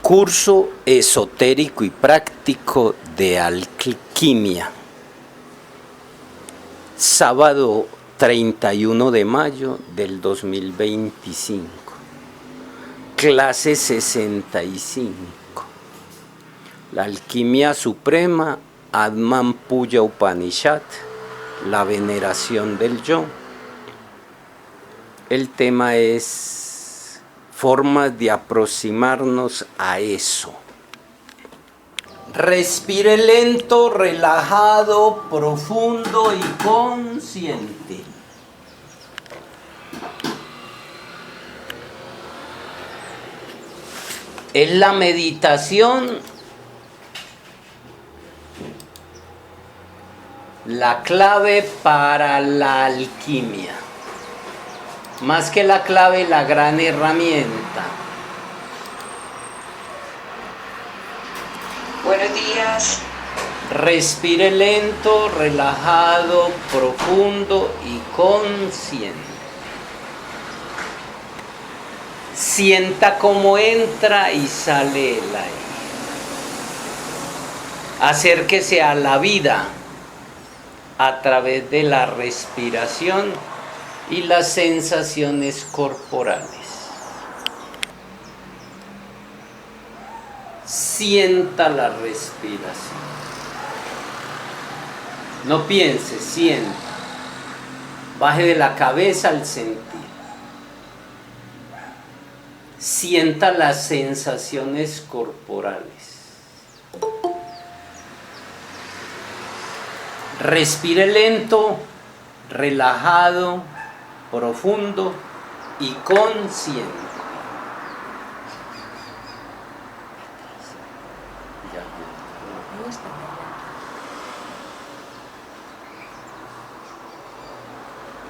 Curso esotérico y práctico de alquimia. Sábado 31 de mayo del 2025. Clase 65. La alquimia suprema, Atman Puya Upanishad, la veneración del yo. El tema es formas de aproximarnos a eso. Respire lento, relajado, profundo y consciente. Es la meditación la clave para la alquimia. Más que la clave, la gran herramienta. Buenos días. Respire lento, relajado, profundo y consciente. Sienta cómo entra y sale el aire. Acérquese a la vida a través de la respiración y las sensaciones corporales. Sienta la respiración. No piense, sienta. Baje de la cabeza al sentir. Sienta las sensaciones corporales. Respire lento, relajado, profundo y consciente.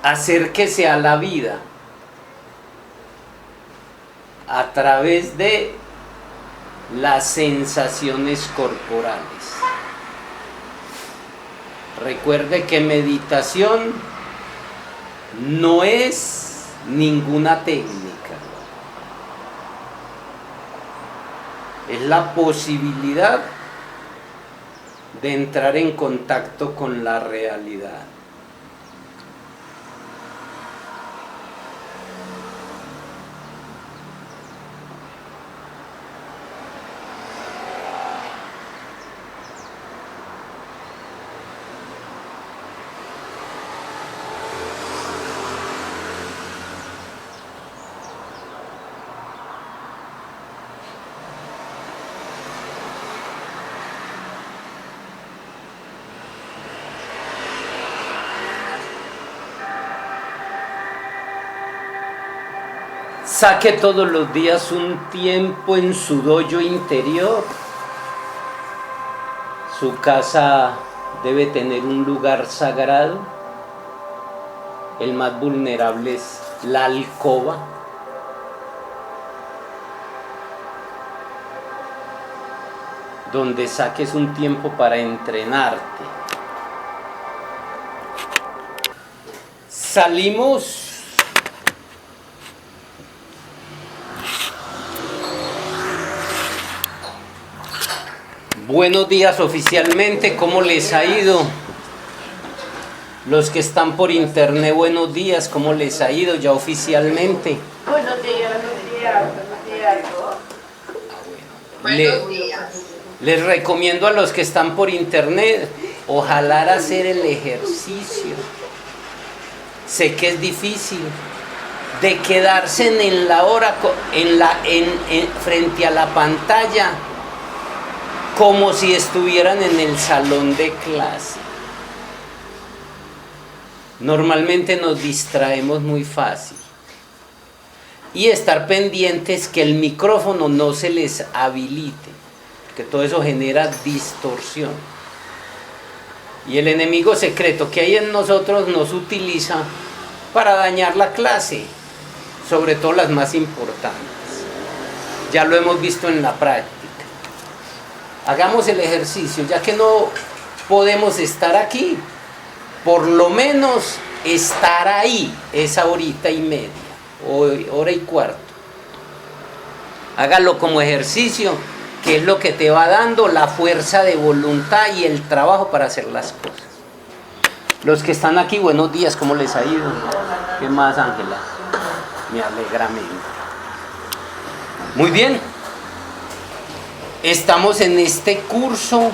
Acérquese a la vida a través de las sensaciones corporales. Recuerde que meditación no es ninguna técnica. Es la posibilidad de entrar en contacto con la realidad. Saque todos los días un tiempo en su dojo interior. Su casa debe tener un lugar sagrado. El más vulnerable es la alcoba. Donde saques un tiempo para entrenarte. Salimos Buenos días oficialmente, ¿cómo les ha ido? Los que están por internet, buenos días, ¿cómo les ha ido ya oficialmente? Buenos días, buenos días. Les recomiendo a los que están por internet, ojalá hacer el ejercicio. Sé que es difícil, de quedarse en la hora, frente a la pantalla, como si estuvieran en el salón de clase. Normalmente nos distraemos muy fácil. Y estar pendientes que el micrófono no se les habilite, que todo eso genera distorsión. Y el enemigo secreto que hay en nosotros nos utiliza para dañar la clase, sobre todo las más importantes. Ya lo hemos visto en la práctica. Hagamos el ejercicio, ya que no podemos estar aquí, por lo menos estar ahí esa horita y media, o hora y cuarto. Hágalo como ejercicio, que es lo que te va dando la fuerza de voluntad y el trabajo para hacer las cosas. Los que están aquí, buenos días, ¿cómo les ha ido? ¿Qué más, Ángela? Me alegra mucho. Muy bien. Estamos en este curso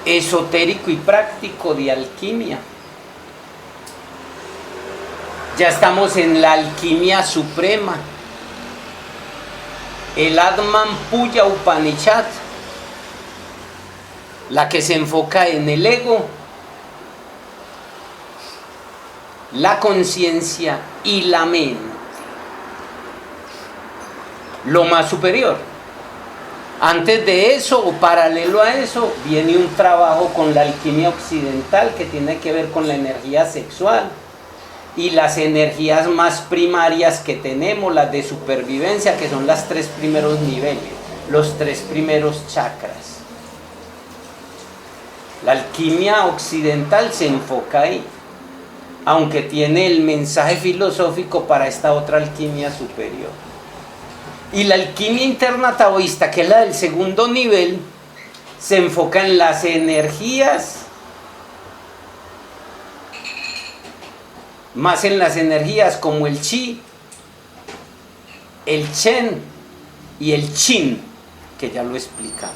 esotérico y práctico de alquimia. Ya estamos en la alquimia suprema. El Atman Puya Upanishad, la que se enfoca en el ego, la conciencia y la mente, lo más superior. Antes de eso, o paralelo a eso, viene un trabajo con la alquimia occidental que tiene que ver con la energía sexual y las energías más primarias que tenemos, las de supervivencia, que son los 3 primeros niveles, los 3 primeros chakras. La alquimia occidental se enfoca ahí, aunque tiene el mensaje filosófico para esta otra alquimia superior. Y la alquimia interna taoísta, que es la del segundo nivel, se enfoca en las energías, más en las energías como el chi, el chen y el chin, que ya lo explicamos.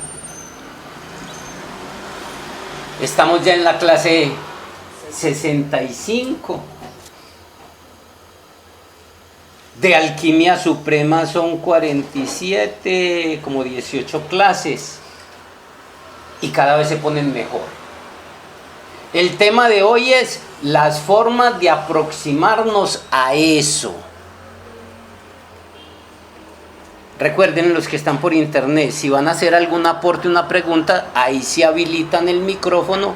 Estamos ya en la clase 65 de alquimia suprema. Son 47, como 18 clases, y cada vez se ponen mejor. El tema de hoy es las formas de aproximarnos a eso. Recuerden, los que están por internet, si van a hacer algún aporte, una pregunta, ahí sí habilitan el micrófono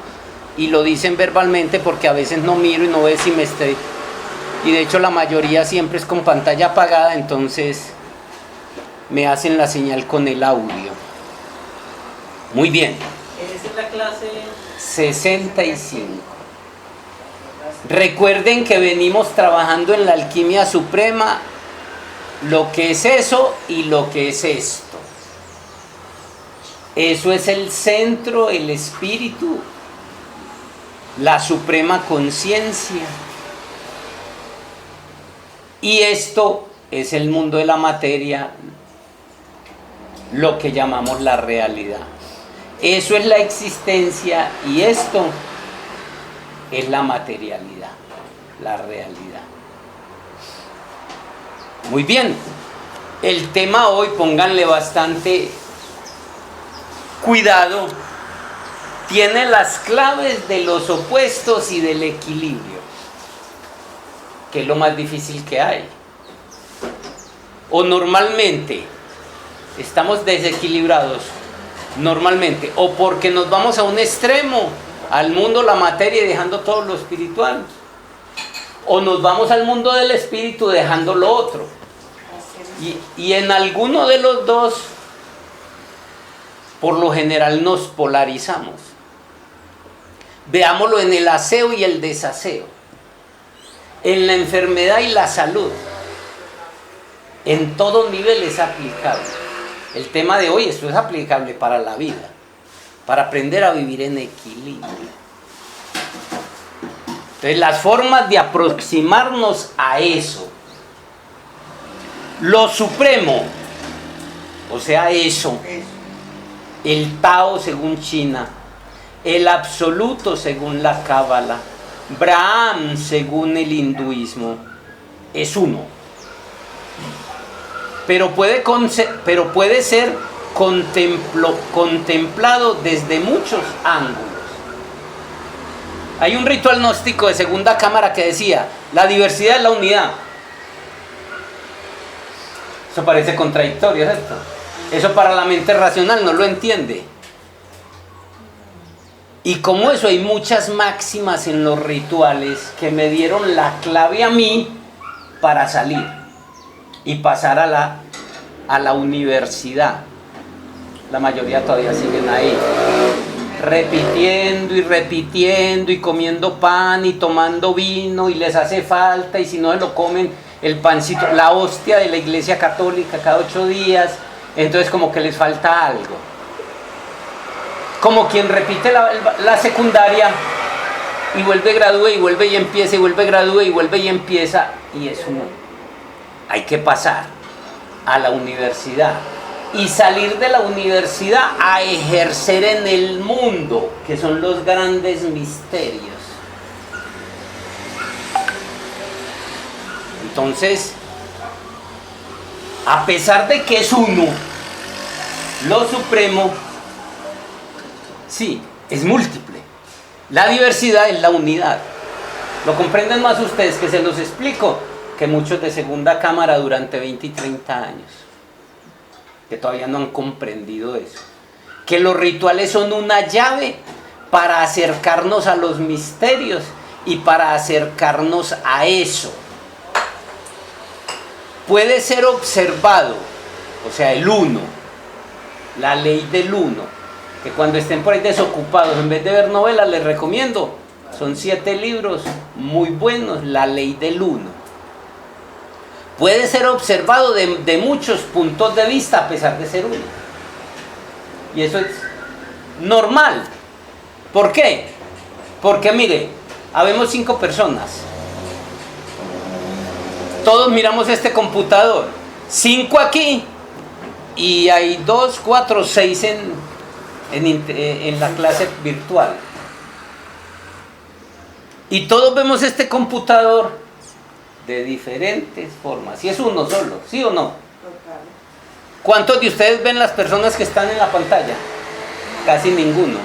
y lo dicen verbalmente, porque a veces no miro y no veo si me estoy... Y de hecho la mayoría siempre es con pantalla apagada, entonces me hacen la señal con el audio. Muy bien. Esa es la clase 65. Recuerden que venimos trabajando en la alquimia suprema, lo que es eso y lo que es esto. Eso es el centro, el espíritu, la suprema conciencia. Y esto es el mundo de la materia, lo que llamamos la realidad. Eso es la existencia y esto es la materialidad, la realidad. Muy bien, el tema hoy, pónganle bastante cuidado, tiene las claves de los opuestos y del equilibrio, que es lo más difícil que hay. O normalmente estamos desequilibrados, normalmente, o porque nos vamos a un extremo, al mundo, la materia, y dejando todo lo espiritual, o nos vamos al mundo del espíritu dejando lo otro. Y en alguno de los dos, por lo general nos polarizamos. Veámoslo en el aseo y el desaseo, en la enfermedad y la salud. En todo nivel es aplicable. El tema de hoy, esto es aplicable para la vida, para aprender a vivir en equilibrio. Entonces, las formas de aproximarnos a eso. Lo supremo, o sea, eso. El Tao según China, el absoluto según la Cábala, Brahman según el hinduismo, es uno. Pero puede ser contemplado desde muchos ángulos. Hay un ritual gnóstico de segunda cámara que decía: la diversidad es la unidad. Eso parece contradictorio, ¿cierto? Eso para la mente racional no lo entiende. Y como eso, hay muchas máximas en los rituales que me dieron la clave a mí para salir y pasar a la universidad. La mayoría todavía siguen ahí, repitiendo y repitiendo y comiendo pan y tomando vino, y les hace falta, y si no se lo comen el pancito, la hostia de la iglesia católica cada 8 días, entonces como que les falta algo. Como quien repite la secundaria y vuelve, gradúa y vuelve y empieza, y vuelve, gradúa y vuelve y empieza, y eso no. Hay que pasar a la universidad y salir de la universidad a ejercer en el mundo, que son los grandes misterios. Entonces, a pesar de que es uno, lo supremo, sí, es múltiple. La diversidad es la unidad. ¿Lo comprenden más ustedes que se los explico? Que muchos de segunda cámara durante 20 y 30 años, que todavía no han comprendido eso. Que los rituales son una llave para acercarnos a los misterios y para acercarnos a eso. Puede ser observado, o sea, el uno, la ley del uno, que cuando estén por ahí desocupados, en vez de ver novelas, les recomiendo, son 7 libros muy buenos, la ley del uno. Puede ser observado de muchos puntos de vista a pesar de ser uno. Y eso es normal. ¿Por qué? Porque mire, habemos 5 personas. Todos miramos este computador. 5 aquí y hay 2, 4, 6 en la clase virtual. Y todos vemos este computador de diferentes formas. Y es uno solo, ¿sí o no? ¿Cuántos de ustedes ven las personas que están en la pantalla? Casi ninguno.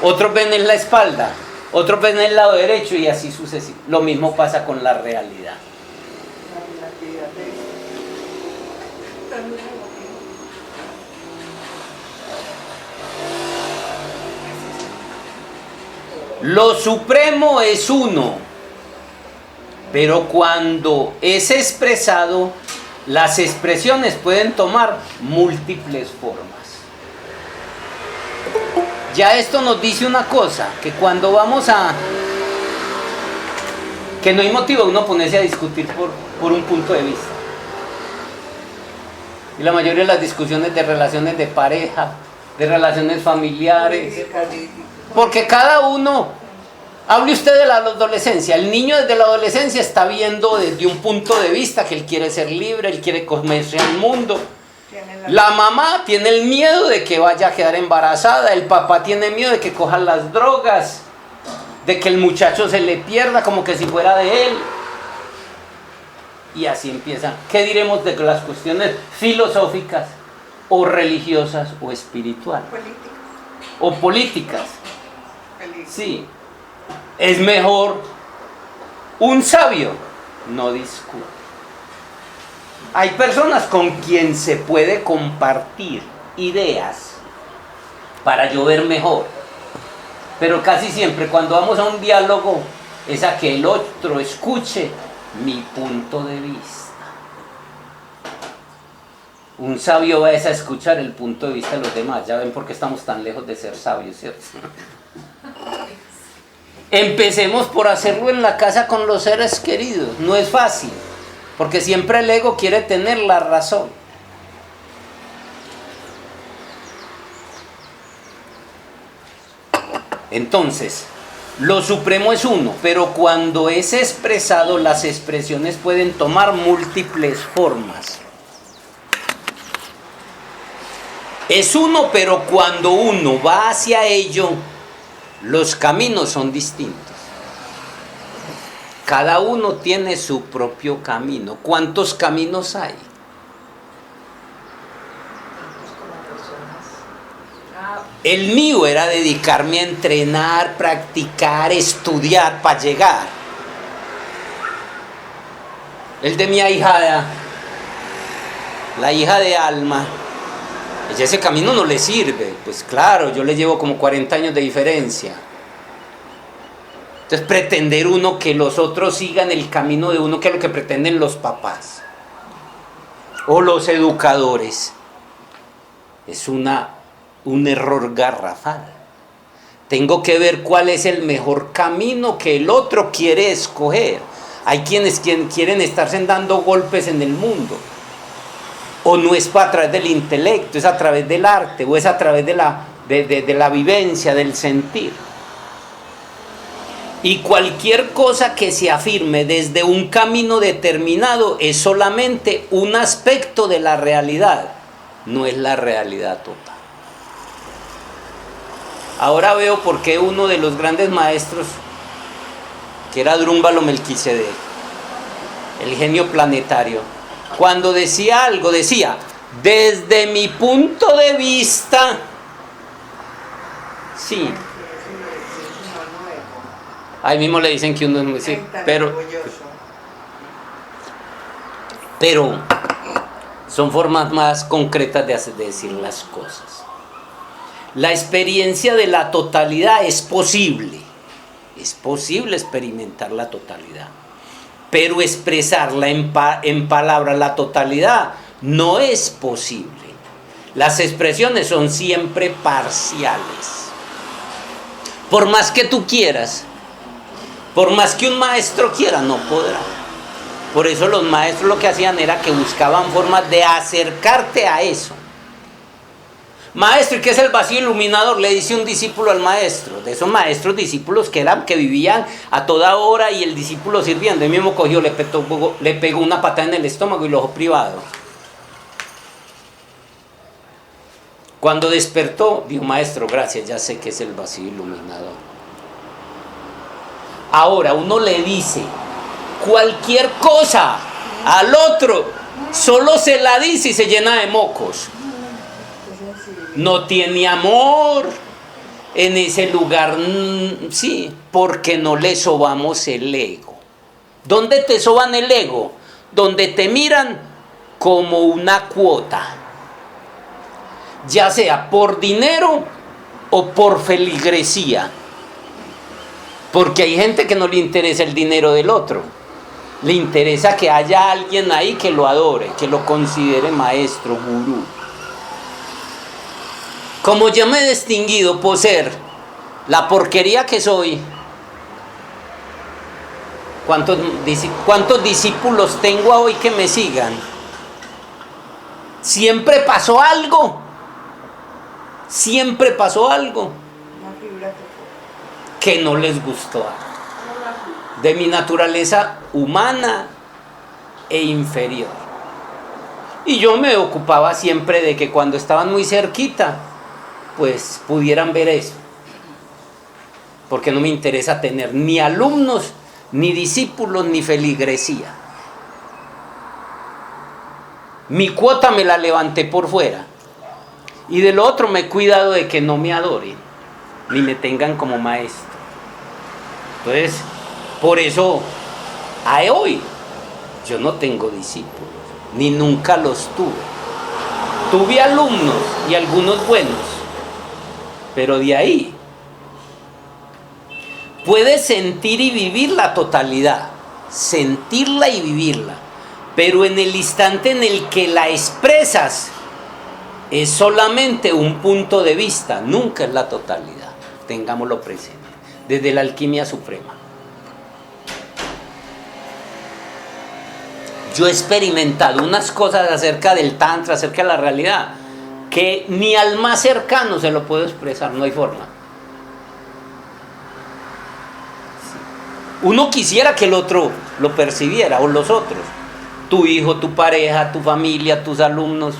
Otros ven en la espalda, otros ven en el lado derecho y así sucesivamente. Lo mismo pasa con la realidad. Lo supremo es uno, pero cuando es expresado, las expresiones pueden tomar múltiples formas. Ya esto nos dice una cosa, que cuando vamos a... que no hay motivo de uno ponerse a discutir por un punto de vista. Y la mayoría de las discusiones de relaciones de pareja, de relaciones familiares, porque cada uno, hable usted de la adolescencia, el niño desde la adolescencia está viendo desde un punto de vista que él quiere ser libre, él quiere comerse al mundo. La mamá tiene el miedo de que vaya a quedar embarazada, el papá tiene miedo de que coja las drogas, de que el muchacho se le pierda como que si fuera de él. Y así empieza. ¿Qué diremos de las cuestiones filosóficas o religiosas o espirituales? O políticas. Sí. Es mejor un sabio no discute. Hay personas con quien se puede compartir ideas para yo ver mejor. Pero casi siempre cuando vamos a un diálogo es a que el otro escuche mi punto de vista. Un sabio va a escuchar el punto de vista de los demás. Ya ven por qué estamos tan lejos de ser sabios, ¿cierto? Empecemos por hacerlo en la casa con los seres queridos. No es fácil, porque siempre el ego quiere tener la razón. Entonces, lo supremo es uno, pero cuando es expresado, las expresiones pueden tomar múltiples formas. Es uno, pero cuando uno va hacia ello, los caminos son distintos. Cada uno tiene su propio camino. ¿Cuántos caminos hay? El mío era dedicarme a entrenar, practicar, estudiar para llegar. El de mi ahijada, la hija de Alma, ella ese camino no le sirve. Pues claro, yo le llevo como 40 años de diferencia. Entonces pretender uno que los otros sigan el camino de uno, que es lo que pretenden los papás o los educadores, es un error garrafal. Tengo que ver cuál es el mejor camino que el otro quiere escoger. Hay quienes quieren estarse dando golpes en el mundo. O no es a través del intelecto, es a través del arte, o es a través de la vivencia, del sentir. Y cualquier cosa que se afirme desde un camino determinado es solamente un aspecto de la realidad, no es la realidad total. Ahora veo por qué uno de los grandes maestros, que era Drúmbalo Melquisedec, el genio planetario, cuando decía algo, decía, desde mi punto de vista, sí. Ahí mismo le dicen que uno es muy... Sí, pero son formas más concretas de decir las cosas. La experiencia de la totalidad es posible experimentar la totalidad, pero expresarla en palabras la totalidad no es posible. Las expresiones son siempre parciales. Por más que tú quieras, por más que un maestro quiera, no podrá. Por eso los maestros lo que hacían era que buscaban formas de acercarte a eso. Maestro, ¿y qué es el vacío iluminador? Le dice un discípulo al maestro, de esos maestros discípulos que vivían a toda hora y el discípulo sirviendo. Él mismo cogió, le pegó una patada en el estómago y lo dejó privado. Cuando despertó, dijo, maestro, gracias, ya sé que es el vacío iluminador. Ahora uno le dice cualquier cosa al otro, solo se la dice y se llena de mocos. No tiene amor en ese lugar, sí, porque no le sobamos el ego. ¿Dónde te soban el ego? Donde te miran como una cuota, ya sea por dinero o por feligresía. Porque hay gente que no le interesa el dinero del otro, le interesa que haya alguien ahí que lo adore, que lo considere maestro, gurú. Como yo me he distinguido por ser la porquería que soy, ¿cuántos discípulos tengo hoy que me sigan? Siempre pasó algo. Que no les gustó. De mi naturaleza humana e inferior. Y yo me ocupaba siempre de que cuando estaban muy cerquita, pues pudieran ver eso, porque no me interesa tener ni alumnos, ni discípulos, ni feligresía. Mi cuota me la levanté por fuera, y del otro me he cuidado de que no me adoren, ni me tengan como maestro. Entonces, por eso, a hoy, yo no tengo discípulos, ni nunca los tuve. Tuve alumnos, y algunos buenos, pero de ahí puedes sentir y vivir la totalidad, sentirla y vivirla, pero en el instante en el que la expresas es solamente un punto de vista, nunca es la totalidad. Tengámoslo presente, desde la alquimia suprema. Yo he experimentado unas cosas acerca del tantra, acerca de la realidad, que ni al más cercano se lo puedo expresar, no hay forma. Uno quisiera que el otro lo percibiera, o los otros, tu hijo, tu pareja, tu familia, tus alumnos,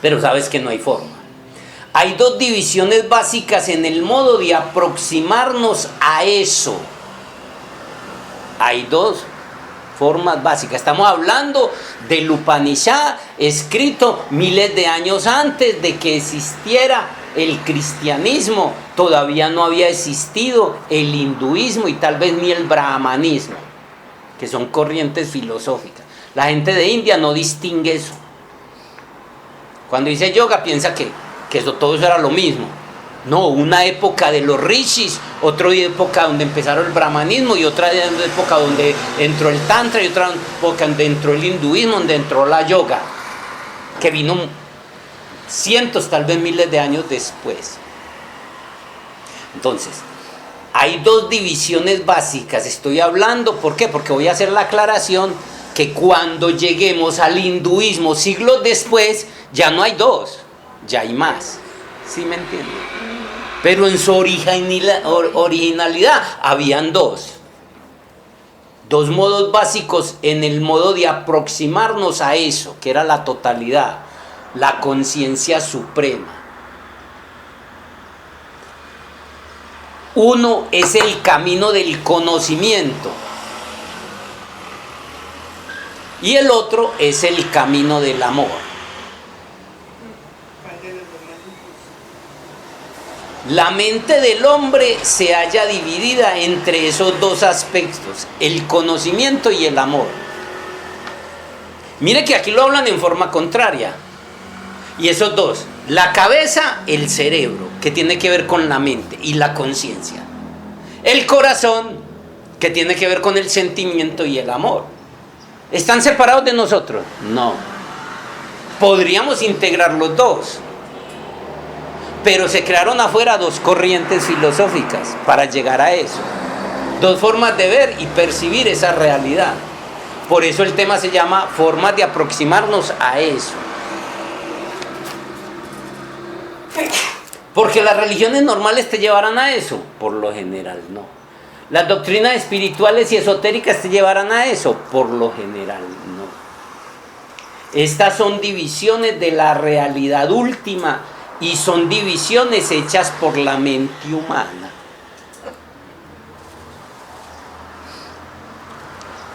pero sabes que no hay forma. Hay dos divisiones básicas en el modo de aproximarnos a eso. Hay dos formas básicas. Estamos hablando del Upanishad, escrito miles de años antes de que existiera el cristianismo. Todavía no había existido el hinduismo y tal vez ni el brahmanismo, que son corrientes filosóficas. La gente de India no distingue eso. Cuando dice yoga piensa que todo eso era lo mismo. No, una época de los rishis, otra época donde empezaron el brahmanismo y otra época donde entró el tantra y otra época donde entró el hinduismo, donde entró la yoga, que vino cientos, tal vez miles de años después. Entonces, hay dos divisiones básicas. Estoy hablando, ¿por qué? Porque voy a hacer la aclaración que cuando lleguemos al hinduismo siglos después, ya no hay dos, ya hay más. ¿Sí me entienden? Pero en su originalidad habían dos. Dos modos básicos en el modo de aproximarnos a eso, que era la totalidad, la conciencia suprema. Uno es el camino del conocimiento y el otro es el camino del amor. La mente del hombre se halla dividida entre esos dos aspectos, el conocimiento y el amor. Mire que aquí lo hablan en forma contraria. Y esos dos, la cabeza, el cerebro, que tiene que ver con la mente y la conciencia. El corazón, que tiene que ver con el sentimiento y el amor. ¿Están separados de nosotros? No. Podríamos integrar los dos. Pero se crearon afuera dos corrientes filosóficas para llegar a eso. Dos formas de ver y percibir esa realidad. Por eso el tema se llama formas de aproximarnos a eso. Porque las religiones normales te llevarán a eso, por lo general no. Las doctrinas espirituales y esotéricas te llevarán a eso, por lo general no. Estas son divisiones de la realidad última y son divisiones hechas por la mente humana.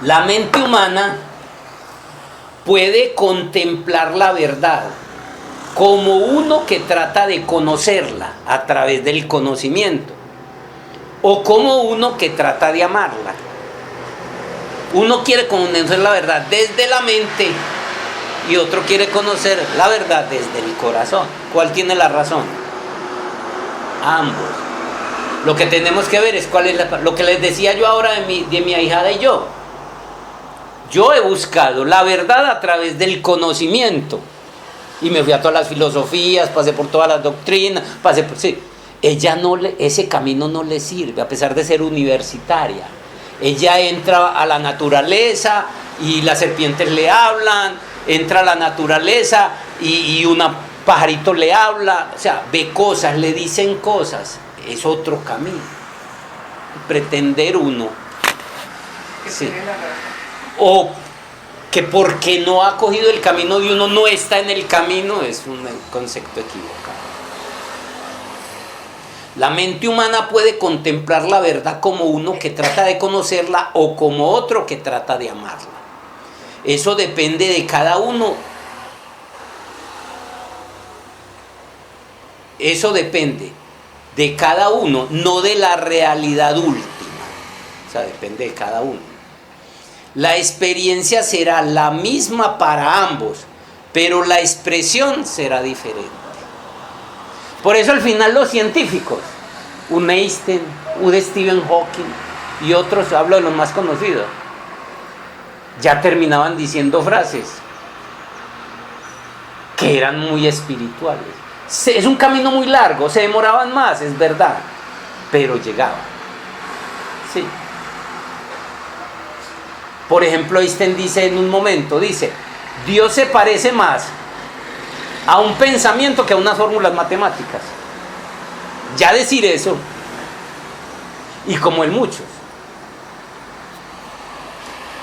La mente humana puede contemplar la verdad como uno que trata de conocerla a través del conocimiento, o como uno que trata de amarla. Uno quiere conocer la verdad desde la mente y otro quiere conocer la verdad desde el corazón. ¿Cuál tiene la razón? Ambos. Lo que tenemos que ver es cuál es lo que les decía yo ahora de mi ahijada y yo. Yo he buscado la verdad a través del conocimiento. Y me fui a todas las filosofías, pasé por todas las doctrinas, sí. Ella ese camino no le sirve, a pesar de ser universitaria. Ella entra a la naturaleza y las serpientes le hablan, entra a la naturaleza y un pajarito le habla, o sea, ve cosas, le dicen cosas. Es otro camino. Pretender uno. Sí. O que porque no ha cogido el camino de uno no está en el camino, es un concepto equivocado. La mente humana puede contemplar la verdad como uno que trata de conocerla o como otro que trata de amarla. Eso depende de cada uno. Eso depende de cada uno, no de la realidad última. O sea, depende de cada uno. La experiencia será la misma para ambos, pero la expresión será diferente. Por eso al final los científicos, un Einstein, un Stephen Hawking y otros, hablo de los más conocidos, ya terminaban diciendo frases que eran muy espirituales. Es un camino muy largo, se demoraban más, es verdad, pero llegaban. Sí. Por ejemplo, Einstein dice en un momento, dice, Dios se parece más a un pensamiento que a unas fórmulas matemáticas. Ya decir eso, y como en muchos.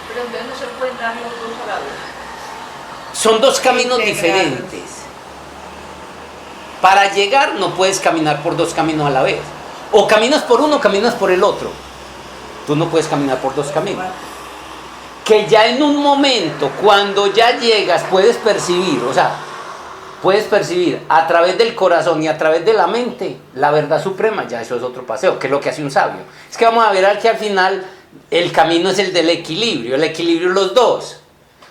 Pero entonces no se pueden dar los dos a la vez. Son dos caminos diferentes. Para llegar no puedes caminar por dos caminos a la vez. O caminas por uno o caminas por el otro. Tú no puedes caminar por dos caminos. Que ya en un momento, cuando ya llegas, puedes percibir, o sea, puedes percibir a través del corazón y a través de la mente la verdad suprema, ya eso es otro paseo, que es lo que hace un sabio. Es que vamos a ver que al final el camino es el del equilibrio, el equilibrio de los dos,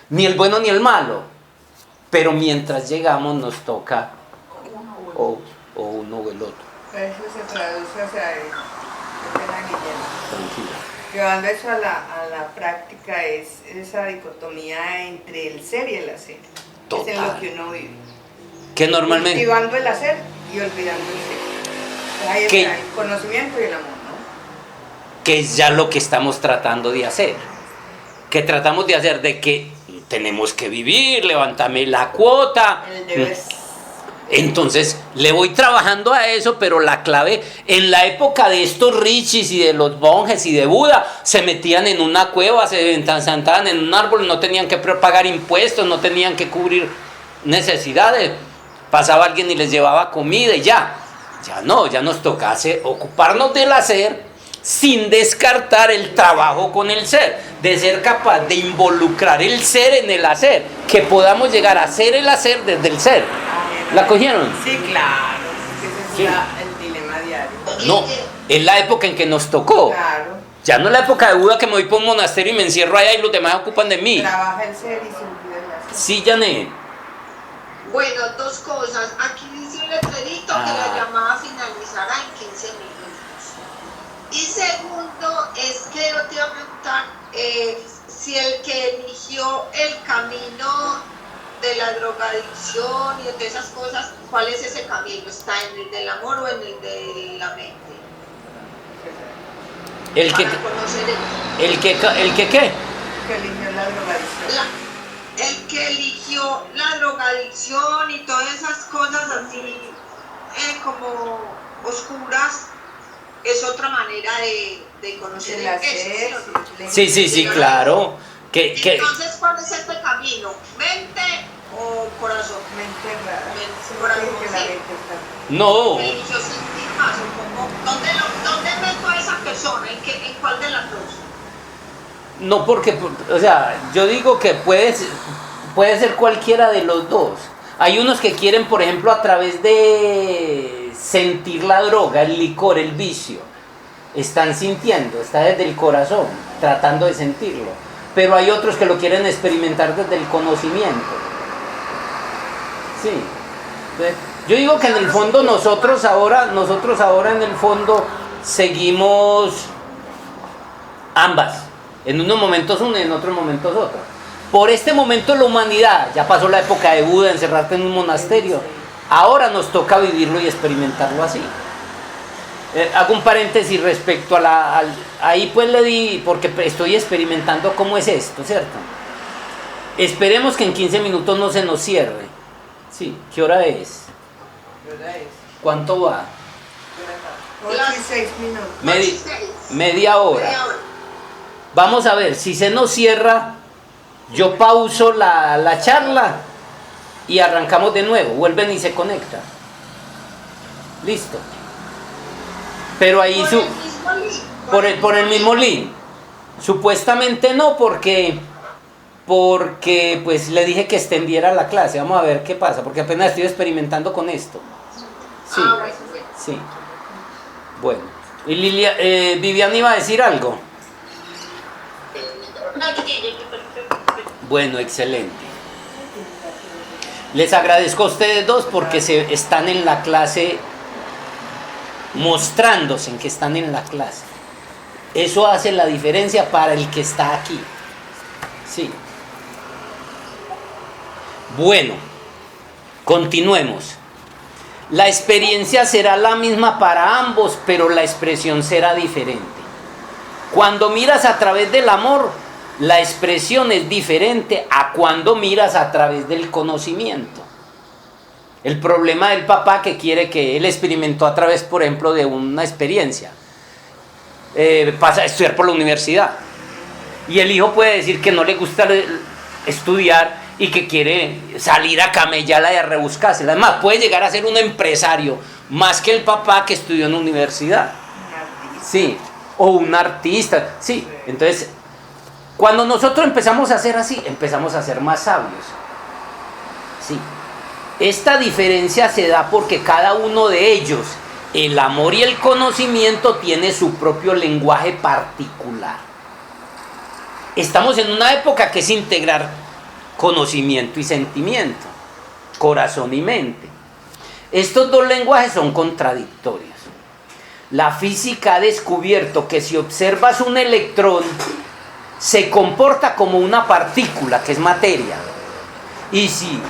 ni el bueno ni el malo, pero mientras llegamos nos toca o uno o el otro. Eso se traduce hacia el Tranquila. llevando eso a la práctica, es esa dicotomía entre el ser y el hacer. Total. Es en lo que uno vive. Que normalmente... Cultivando el hacer y olvidando el ser. Ahí ¿Qué? está el conocimiento y el amor, que es ya lo que estamos tratando de hacer. Que tratamos de hacer de que tenemos que vivir, levántame la cuota. El deber. Entonces le voy trabajando a eso, pero la clave, en la época de estos richis y de los monjes y de Buda, se metían en una cueva, se sentaban en un árbol, no tenían que pagar impuestos, no tenían que cubrir necesidades. Pasaba alguien y les llevaba comida y ya no, ya nos toca ocuparnos del hacer sin descartar el trabajo con el ser, de ser capaz de involucrar el ser en el hacer, que podamos llegar a hacer el hacer desde el ser. ¿La cogieron? Sí, claro. Ese es Sí. el dilema diario. No, es la época en que nos tocó. Claro. Ya no es la época de Buda que me voy por un monasterio y me encierro allá y los demás ocupan de mí. Trabaja el ser y se olvida el hacer. Sí, Janet. Bueno, dos cosas. Aquí dice un letrerito que la llamada finalizará en 15 minutos. Y segundo, es que yo te iba a preguntar si el que eligió el camino de la drogadicción y de esas cosas, ¿cuál es ese camino? ¿Está en el del amor o en el de la mente? El que, Para conocer el que qué. Que eligió la drogadicción. el que eligió la drogadicción y todas esas cosas así como oscuras, es otra manera de conocer El eso. hacer. Sí, claro. Entonces, ¿cuál es este camino? ¿Mente o corazón? Mente rara. Mente, Corazón. Que la sí. mente está. No. Eligió sentir más, o como, ¿dónde meto a esa persona? ¿En cuál de las dos? No, porque, o sea, yo digo que puede ser cualquiera de los dos. Hay unos que quieren, por ejemplo, a través de sentir la droga, el licor, el vicio. Están sintiendo, está desde el corazón, tratando de sentirlo. Pero hay otros que lo quieren experimentar desde el conocimiento. Sí. Entonces, yo digo que en el fondo nosotros ahora en el fondo seguimos ambas. En unos momentos una y en otros momentos otra. Por este momento la humanidad, ya pasó la época de Buda, encerrarte en un monasterio. Ahora nos toca vivirlo y experimentarlo así. Hago un paréntesis respecto a ahí pues le di, porque estoy experimentando cómo es esto, ¿cierto? Esperemos que en 15 minutos no se nos cierre. Sí, ¿qué hora es? ¿Qué hora es? ¿Cuánto va? 8 y 6 minutos. Media hora. Vamos a ver, si se nos cierra, yo pauso la charla y arrancamos de nuevo, vuelven y se conectan. Listo. Pero ahí por el mismo link. Supuestamente no, porque pues le dije que extendiera la clase. Vamos a ver qué pasa, porque apenas estoy experimentando con esto. Sí, sí. Bueno. Y Viviana iba a decir algo. Bueno, excelente. Les agradezco a ustedes dos porque están en la clase, mostrándose en que están en la clase. Eso hace la diferencia para el que está aquí. Sí. Bueno, continuemos. La experiencia será la misma para ambos, pero la expresión será diferente. Cuando miras a través del amor, la expresión es diferente a cuando miras a través del conocimiento. El problema del papá que quiere que él experimentó a través, por ejemplo, de una experiencia. Pasa a estudiar por la universidad. Y el hijo puede decir que no le gusta estudiar y que quiere salir a camellarla y a rebuscársela. Además, puede llegar a ser un empresario más que el papá que estudió en la universidad. Sí, o un artista. Sí, entonces, cuando nosotros empezamos a hacer así, empezamos a ser más sabios. Sí. Esta diferencia se da porque cada uno de ellos, el amor y el conocimiento, tiene su propio lenguaje particular. Estamos en una época que es integrar conocimiento y sentimiento, corazón y mente. Estos dos lenguajes son contradictorios. La física ha descubierto que si observas un electrón, se comporta como una partícula, que es materia. Y si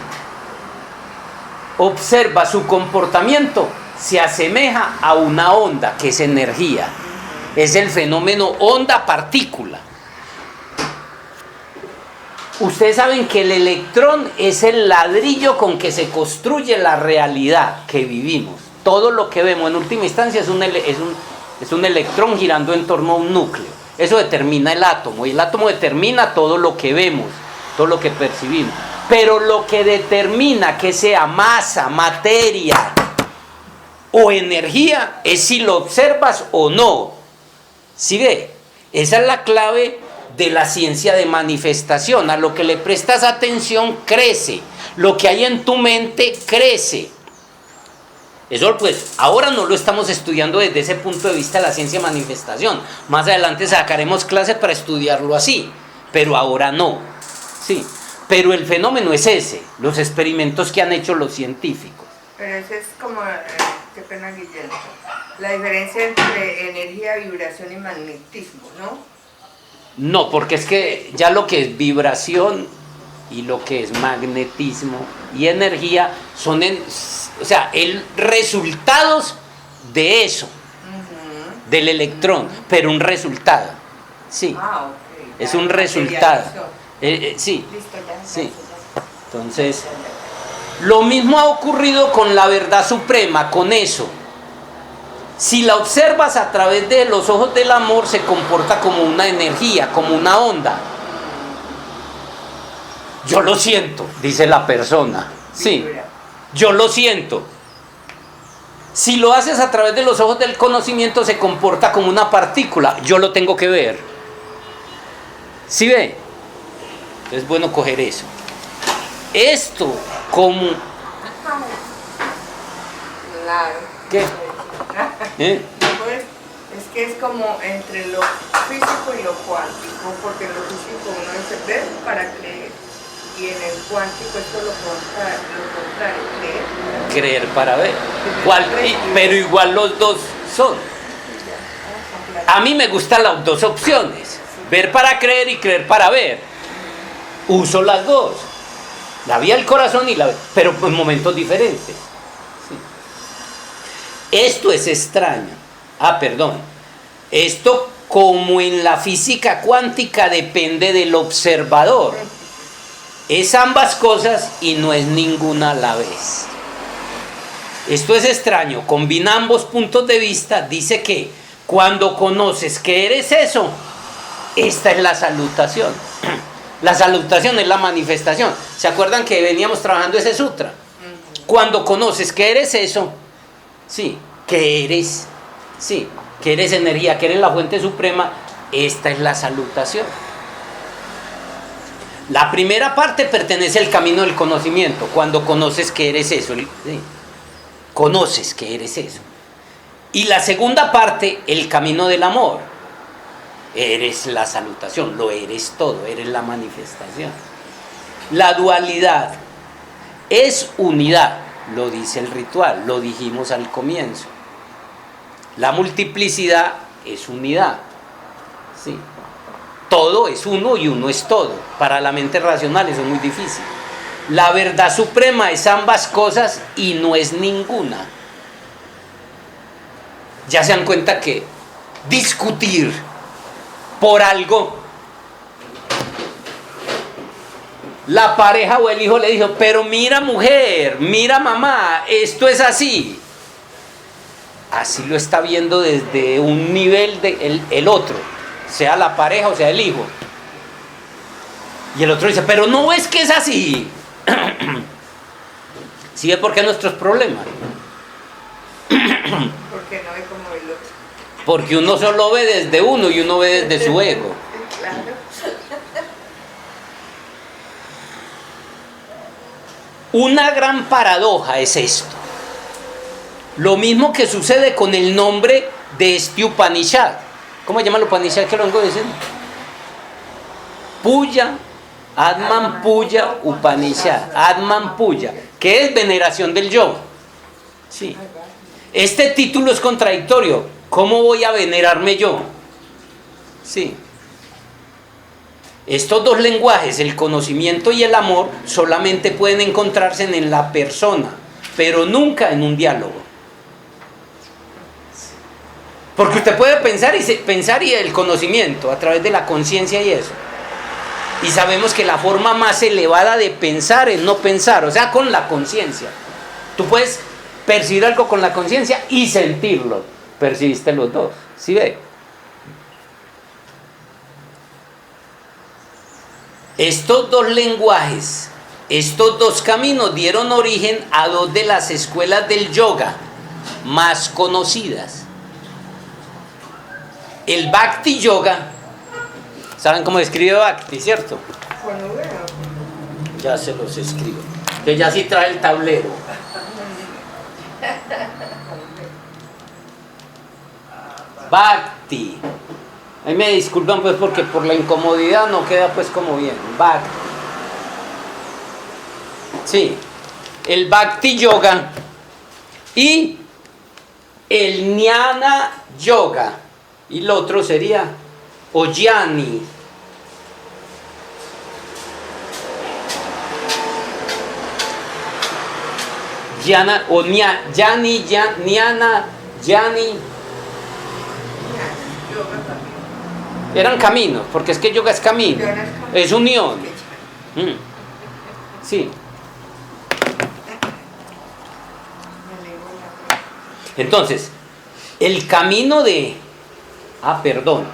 observa su comportamiento, se asemeja a una onda, que es energía. es el fenómeno onda-partícula. Ustedes saben que el electrón es el ladrillo con que se construye la realidad que vivimos. Todo lo que vemos en última instancia es un electrón girando en torno a un núcleo. Eso determina el átomo, y el átomo determina todo lo que vemos, todo lo que percibimos. Pero lo que determina que sea masa, materia o energía es si lo observas o no. ¿Sí ve? Esa es la clave de la ciencia de manifestación. A lo que le prestas atención crece, lo que hay en tu mente crece. Eso pues ahora no lo estamos estudiando desde ese punto de vista de la ciencia de manifestación. Más adelante sacaremos clases para estudiarlo así, pero ahora no. Sí, pero el fenómeno es ese, los experimentos que han hecho los científicos. Pero eso es como, qué pena Guillermo, la diferencia entre energía, vibración y magnetismo, ¿no? No, porque es que ya lo que es vibración y lo que es magnetismo y energía son resultados de eso, del electrón, pero un resultado, sí, Okay. Es un resultado, sí, Listo, ya. sí. Entonces, lo mismo ha ocurrido con la verdad suprema, con eso. Si la observas a través de los ojos del amor, se comporta como una energía, como una onda. Yo lo siento, dice la persona. Sí, yo lo siento. Si lo haces a través de los ojos del conocimiento, se comporta como una partícula. Yo lo tengo que ver. ¿Sí ve? Entonces es bueno coger eso. Esto como... Claro. ¿Qué? Pues, es que es como entre lo físico y lo cuántico, porque en lo físico uno dice ver para creer, y en el cuántico esto es lo contrario, creer. Creer para ver. Pero igual los dos son. A mí me gustan las dos opciones, ver para creer y creer para ver. Uso las dos, la vía del corazón y pero en momentos diferentes. Esto es extraño. Esto, como en la física cuántica, depende del observador. Es ambas cosas y no es ninguna a la vez. Esto es extraño. Combina ambos puntos de vista. Dice que cuando conoces que eres eso, esta es la salutación. La salutación es la manifestación. ¿Se acuerdan que veníamos trabajando ese sutra? Cuando conoces que eres eso, sí, que eres energía, que eres la fuente suprema, esta es la salutación. La primera parte pertenece al camino del conocimiento, cuando conoces que eres eso, ¿sí? Conoces que eres eso. Y la segunda parte, el camino del amor. Eres la salutación, lo eres todo, eres la manifestación. La dualidad es unidad, lo dice el ritual, lo dijimos al comienzo. La multiplicidad es unidad, sí. Todo es uno y uno es todo. Para la mente racional eso es muy difícil. La verdad suprema es ambas cosas y no es ninguna. Ya se dan cuenta que discutir por algo, la pareja o el hijo le dijo, pero mira mujer, mira mamá, esto es así. Así lo está viendo desde un nivel el otro, sea la pareja o sea el hijo. Y el otro dice, pero no ves que es así. ¿Sí ve por qué nuestros problemas? Porque no ve como el otro. Porque uno solo ve desde uno y uno ve desde su ego. Claro. Una gran paradoja es esto. Lo mismo que sucede con el nombre de este Upanishad. ¿Cómo se llama el Upanishad que lo vengo diciendo? Puya, Atman Puya Upanishad. Atman Puya, que es veneración del yo. Sí. Este título es contradictorio. ¿Cómo voy a venerarme yo? Sí. Estos dos lenguajes, el conocimiento y el amor, solamente pueden encontrarse en la persona, pero nunca en un diálogo. Porque usted puede pensar y el conocimiento a través de la conciencia y eso. Y sabemos que la forma más elevada de pensar es no pensar, o sea, con la conciencia. Tú puedes percibir algo con la conciencia y sentirlo. Percibiste los dos, ¿sí ve? Estos dos lenguajes, estos dos caminos dieron origen a dos de las escuelas del yoga más conocidas. El Bhakti Yoga, ¿saben cómo escribe Bhakti, cierto? Cuando veo. Ya se los escribo. Que ya sí trae el tablero. Bhakti. Ahí me disculpan pues porque por la incomodidad no queda pues como bien. Bhakti. Sí. El Bhakti Yoga y el Jnana Yoga. Y el otro sería Ojjani. Jnana o Jnani, Jnana, Jnani. Eran caminos, porque es que yoga es camino, es unión. Sí. Entonces, el camino de... perdón.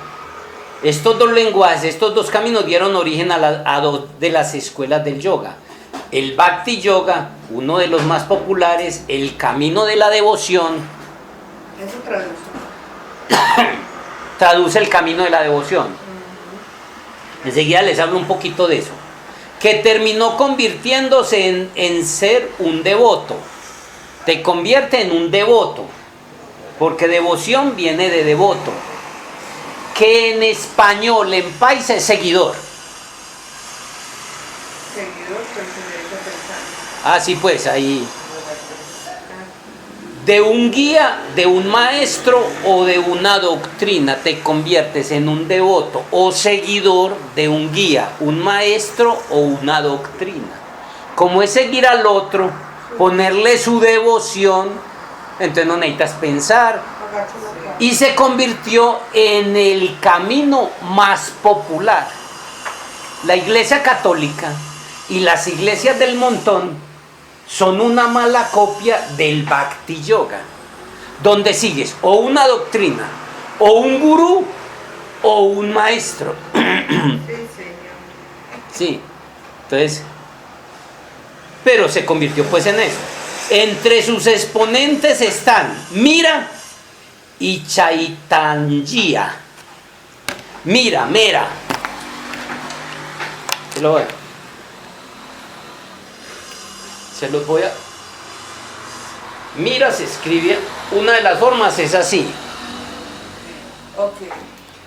Estos dos lenguajes, estos dos caminos dieron origen a dos de las escuelas del yoga. El Bhakti Yoga, uno de los más populares, el camino de la devoción. Eso traduce. Traduce el camino de la devoción. Enseguida les hablo un poquito de eso. Que terminó convirtiéndose en ser un devoto. Te convierte en un devoto. Porque devoción viene de devoto. Que en español, en paisa, es seguidor. Seguidor, pues se derecha pensando. Así pues, ahí. De un guía, de un maestro o de una doctrina te conviertes en un devoto o seguidor de un guía, un maestro o una doctrina. Como es seguir al otro, ponerle su devoción, entonces no necesitas pensar. Y se convirtió en el camino más popular. La Iglesia Católica y las iglesias del montón son una mala copia del Bhakti Yoga, donde sigues o una doctrina, o un gurú, o un maestro. Sí, señor. Sí, entonces, pero se convirtió pues en eso. Entre sus exponentes están Mira y Chaitanya. Mira. Se los voy a... Mira se escribe, una de las formas es así. Ok.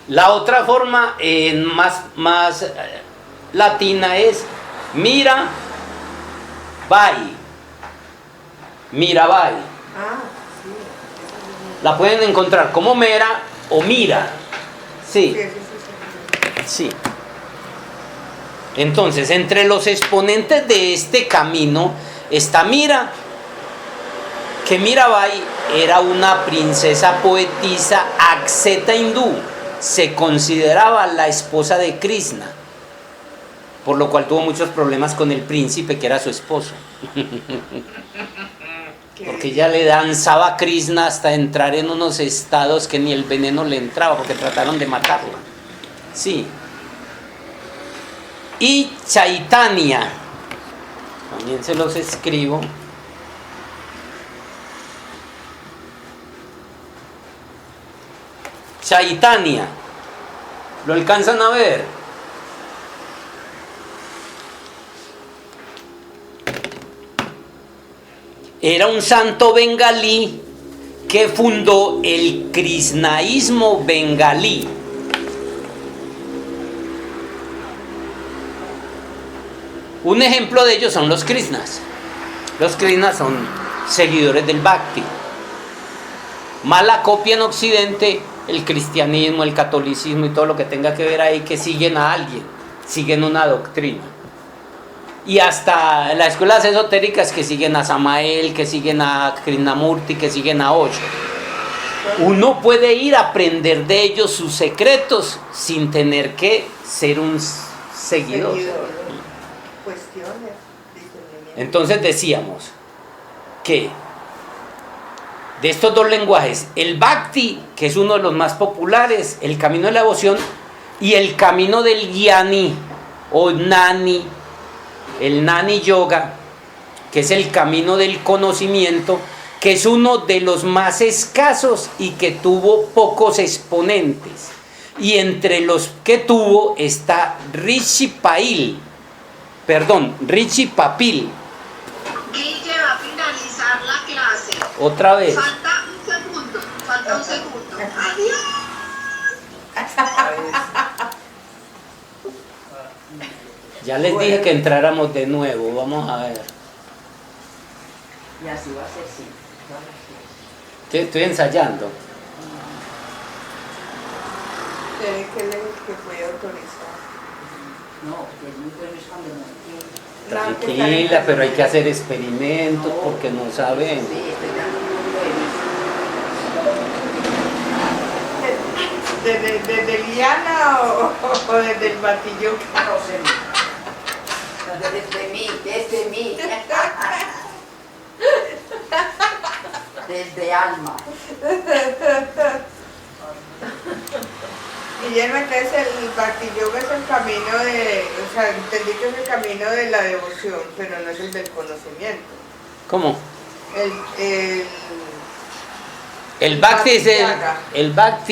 La otra forma más latina es Mira Bai. Mirabai. Sí. La pueden encontrar como Mera o Mira. Sí. Sí. Entonces, entre los exponentes de este camino está Mira, que Mirabai era una princesa poetisa asceta hindú, se consideraba la esposa de Krishna, por lo cual tuvo muchos problemas con el príncipe que era su esposo, porque ella le danzaba a Krishna hasta entrar en unos estados que ni el veneno le entraba, porque trataron de matarla. Sí. Y Chaitanya, también se los escribo. Chaitanya, ¿lo alcanzan a ver? Era un santo bengalí que fundó el krishnaísmo bengalí. Un ejemplo de ellos son los Krishnas. Los Krishnas son seguidores del Bhakti. Mala copia en Occidente el cristianismo, el catolicismo y todo lo que tenga que ver ahí, que siguen a alguien, siguen una doctrina. Y hasta las escuelas esotéricas que siguen a Samael, que siguen a Krishnamurti, que siguen a Osho. Uno puede ir a aprender de ellos sus secretos sin tener que ser un seguidor. Cuestiones, discernimiento. Entonces decíamos que de estos dos lenguajes, el Bhakti, que es uno de los más populares, el camino de la devoción, y el camino del Jnani o Nani, el Nani Yoga, que es el camino del conocimiento, que es uno de los más escasos y que tuvo pocos exponentes. Y entre los que tuvo está Rishi Papil. Guille va a finalizar la clase. Otra vez. Falta un segundo. Adiós. Ya les dije que entráramos de nuevo, vamos a ver. Y así va a ser, sí. Estoy ensayando. Tiene que leer que puede autorizar. No, es muy bueno es cuando no entiende. Tranquila, pero hay que hacer experimentos porque no sabemos. Sí, estoy dando un punto de vista. ¿Desde Liana o desde el Batillo? No sé. Desde mí. Desde alma. Guillermo, entonces el Bhakti Yoga es el camino o sea, entendí que es el camino de la devoción, pero no es el del conocimiento. ¿Cómo? El Bhakti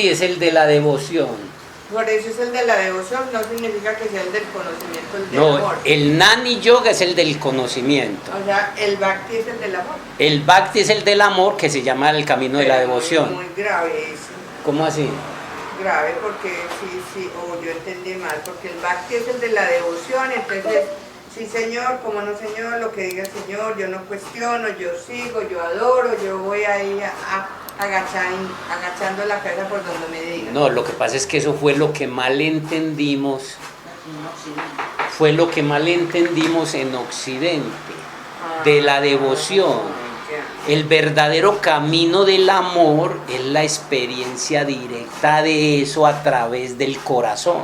es el de la devoción. Por eso es el de la devoción, no significa que sea el del conocimiento, el del No, amor. el Nani Yoga es el del conocimiento. O sea, el Bhakti es el del amor. El Bhakti es el del amor, que se llama el camino de la devoción. Muy grave eso. ¿Cómo así? Grave porque sí, o yo entendí mal, porque el Bhakti es el de la devoción, entonces, sí señor, como no señor, lo que diga el señor, yo no cuestiono, yo sigo, yo adoro, yo voy ahí agachando la cabeza por donde me digan. No, lo que pasa es que eso fue lo que mal entendimos, en Occidente, de la devoción. El verdadero camino del amor es la experiencia directa de eso a través del corazón.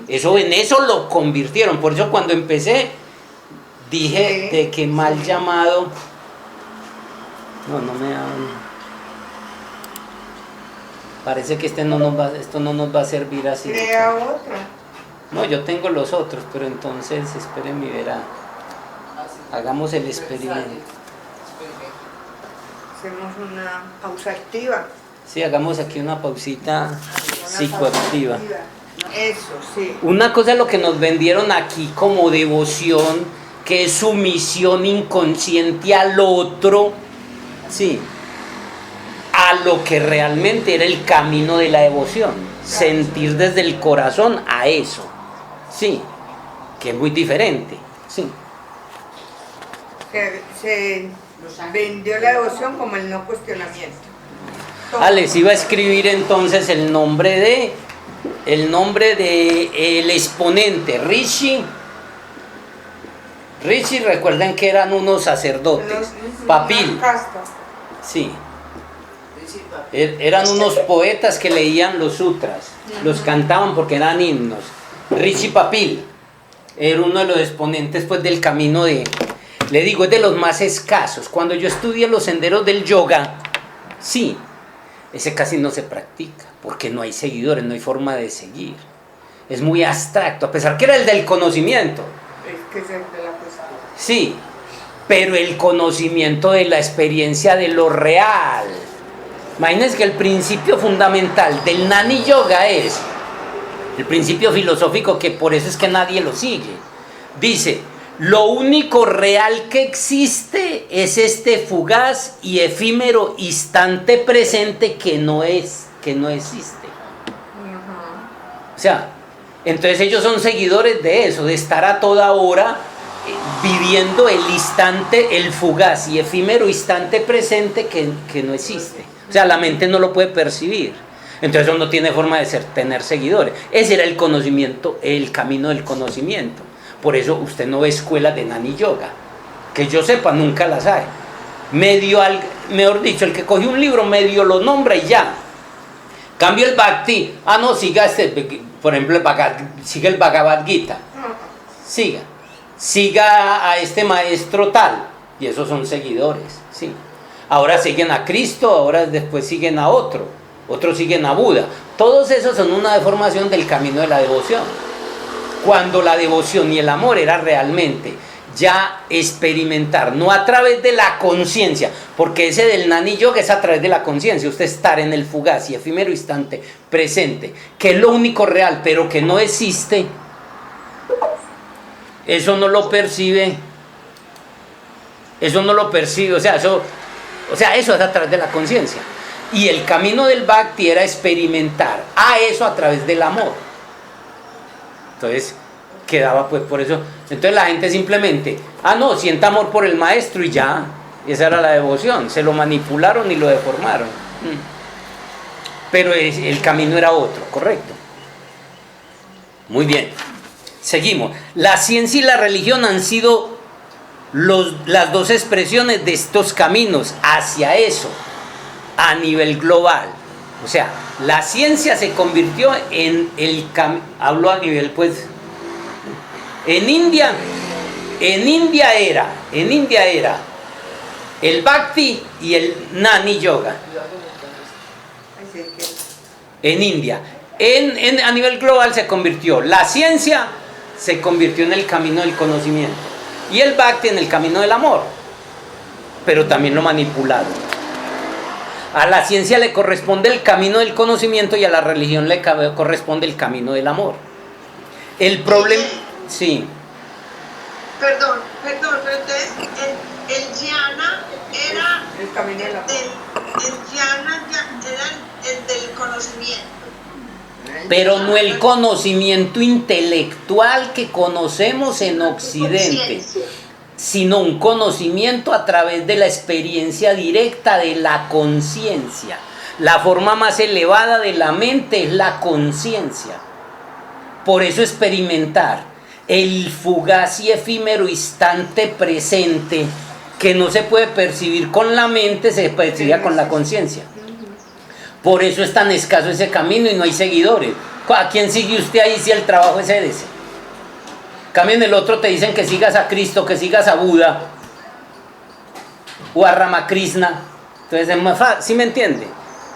En eso lo convirtieron. Por eso cuando empecé dije de que mal llamado. No me hablan. Parece que esto no nos va a servir así. Crea otro. No, yo tengo los otros, pero entonces espérenme y verá. Hagamos el experimento. Hacemos una pausa activa. Sí, hagamos aquí una pausita psicoactiva. Eso, sí. Una cosa es lo que nos vendieron aquí como devoción, que es sumisión inconsciente al otro, sí, a lo que realmente era el camino de la devoción, sentir desde el corazón a eso, sí, que es muy diferente, sí. Se vendió la devoción como el no cuestionamiento. Les iba a escribir entonces el nombre de el exponente, Rishi, recuerden que eran unos sacerdotes, Papil, sí, eran unos poetas que leían los sutras, los cantaban porque eran himnos. Rishi Papil era uno de los exponentes pues del camino es de los más escasos. Cuando yo estudié los senderos del yoga, sí, ese casi no se practica, porque no hay seguidores, no hay forma de seguir. Es muy abstracto, a pesar que era el del conocimiento. Es que es el de la cuestión. Sí, pero el conocimiento de la experiencia de lo real. Imagínense que el principio fundamental del Nani Yoga es el principio filosófico, que por eso es que nadie lo sigue. Dice: lo único real que existe es este fugaz y efímero instante presente que no existe. O sea, entonces ellos son seguidores de eso, de estar a toda hora viviendo el instante, el fugaz y efímero instante presente que no existe. O sea, la mente no lo puede percibir. Entonces no tiene forma de tener seguidores. Ese era el conocimiento, el camino del conocimiento. Por eso usted no ve escuelas de Nani Yoga. Que yo sepa, nunca las hay. mejor dicho, el que coge un libro medio lo nombra y ya. Cambio el Bhakti, no, siga por ejemplo, siga el Bhagavad Gita, siga a este maestro tal, y esos son seguidores, sí. Ahora siguen a Cristo, ahora después siguen a otros siguen a Buda. Todos esos son una deformación del camino de la devoción. Cuando la devoción y el amor era realmente ya experimentar, no a través de la conciencia, porque ese del Jnana Yoga es a través de la conciencia, usted estar en el fugaz y efímero instante presente, que es lo único real, pero que no existe, eso no lo percibe, o sea, eso es a través de la conciencia. Y el camino del Bhakti era experimentar eso a través del amor. Entonces quedaba pues por eso. Entonces la gente simplemente, sienta amor por el maestro y ya. Esa era la devoción. Se lo manipularon y lo deformaron. Pero el camino era otro, correcto. Muy bien. Seguimos. La ciencia y la religión han sido las dos expresiones de estos caminos hacia eso, a nivel global. O sea, la ciencia se convirtió en el camino, hablo a nivel pues, en India era el Bhakti y el Jnana Yoga. En India. A nivel global se convirtió, la ciencia se convirtió en el camino del conocimiento y el Bhakti en el camino del amor, pero también lo manipularon. A la ciencia le corresponde el camino del conocimiento y a la religión le corresponde el camino del amor. El problema... Sí. Perdón, pero entonces el jnana era el camino del amor. El jnana era el del conocimiento. Pero no el conocimiento intelectual que conocemos en Occidente, sino un conocimiento a través de la experiencia directa de la conciencia. La forma más elevada de la mente es la conciencia. Por eso experimentar el fugaz y efímero instante presente que no se puede percibir con la mente, se percibe con la conciencia. Por eso es tan escaso ese camino y no hay seguidores. ¿A quién sigue usted ahí si el trabajo es ese? Cambio en el otro te dicen que sigas a Cristo, que sigas a Buda o a Ramakrishna. Entonces es más fácil, ¿sí me entiende?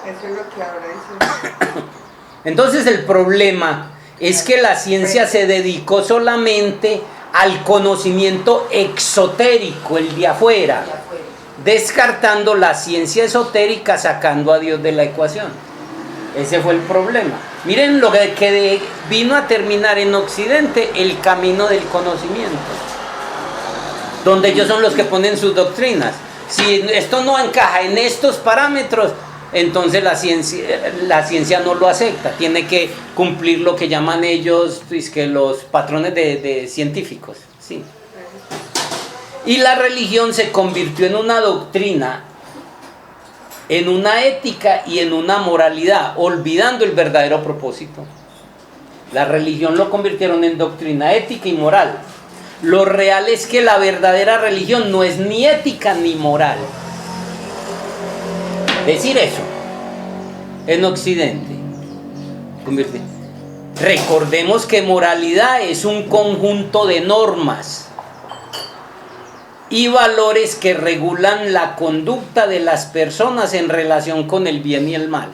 Eso es lo que ahora dicen. Entonces el problema es que la ciencia se dedicó solamente al conocimiento exotérico, el de afuera, descartando la ciencia esotérica, sacando a Dios de la ecuación. Ese fue el problema. Miren lo que vino a terminar en Occidente, el camino del conocimiento, donde ellos son los que ponen sus doctrinas. Si esto no encaja en estos parámetros, entonces la ciencia no lo acepta, tiene que cumplir lo que llaman ellos los patrones de científicos, ¿sí? Y la religión se convirtió en una doctrina, en una ética y en una moralidad, olvidando el verdadero propósito. La religión lo convirtieron en doctrina ética y moral. Lo real es que la verdadera religión no es ni ética ni moral. Decir eso en Occidente. Recordemos que moralidad es un conjunto de normas y valores que regulan la conducta de las personas en relación con el bien y el mal.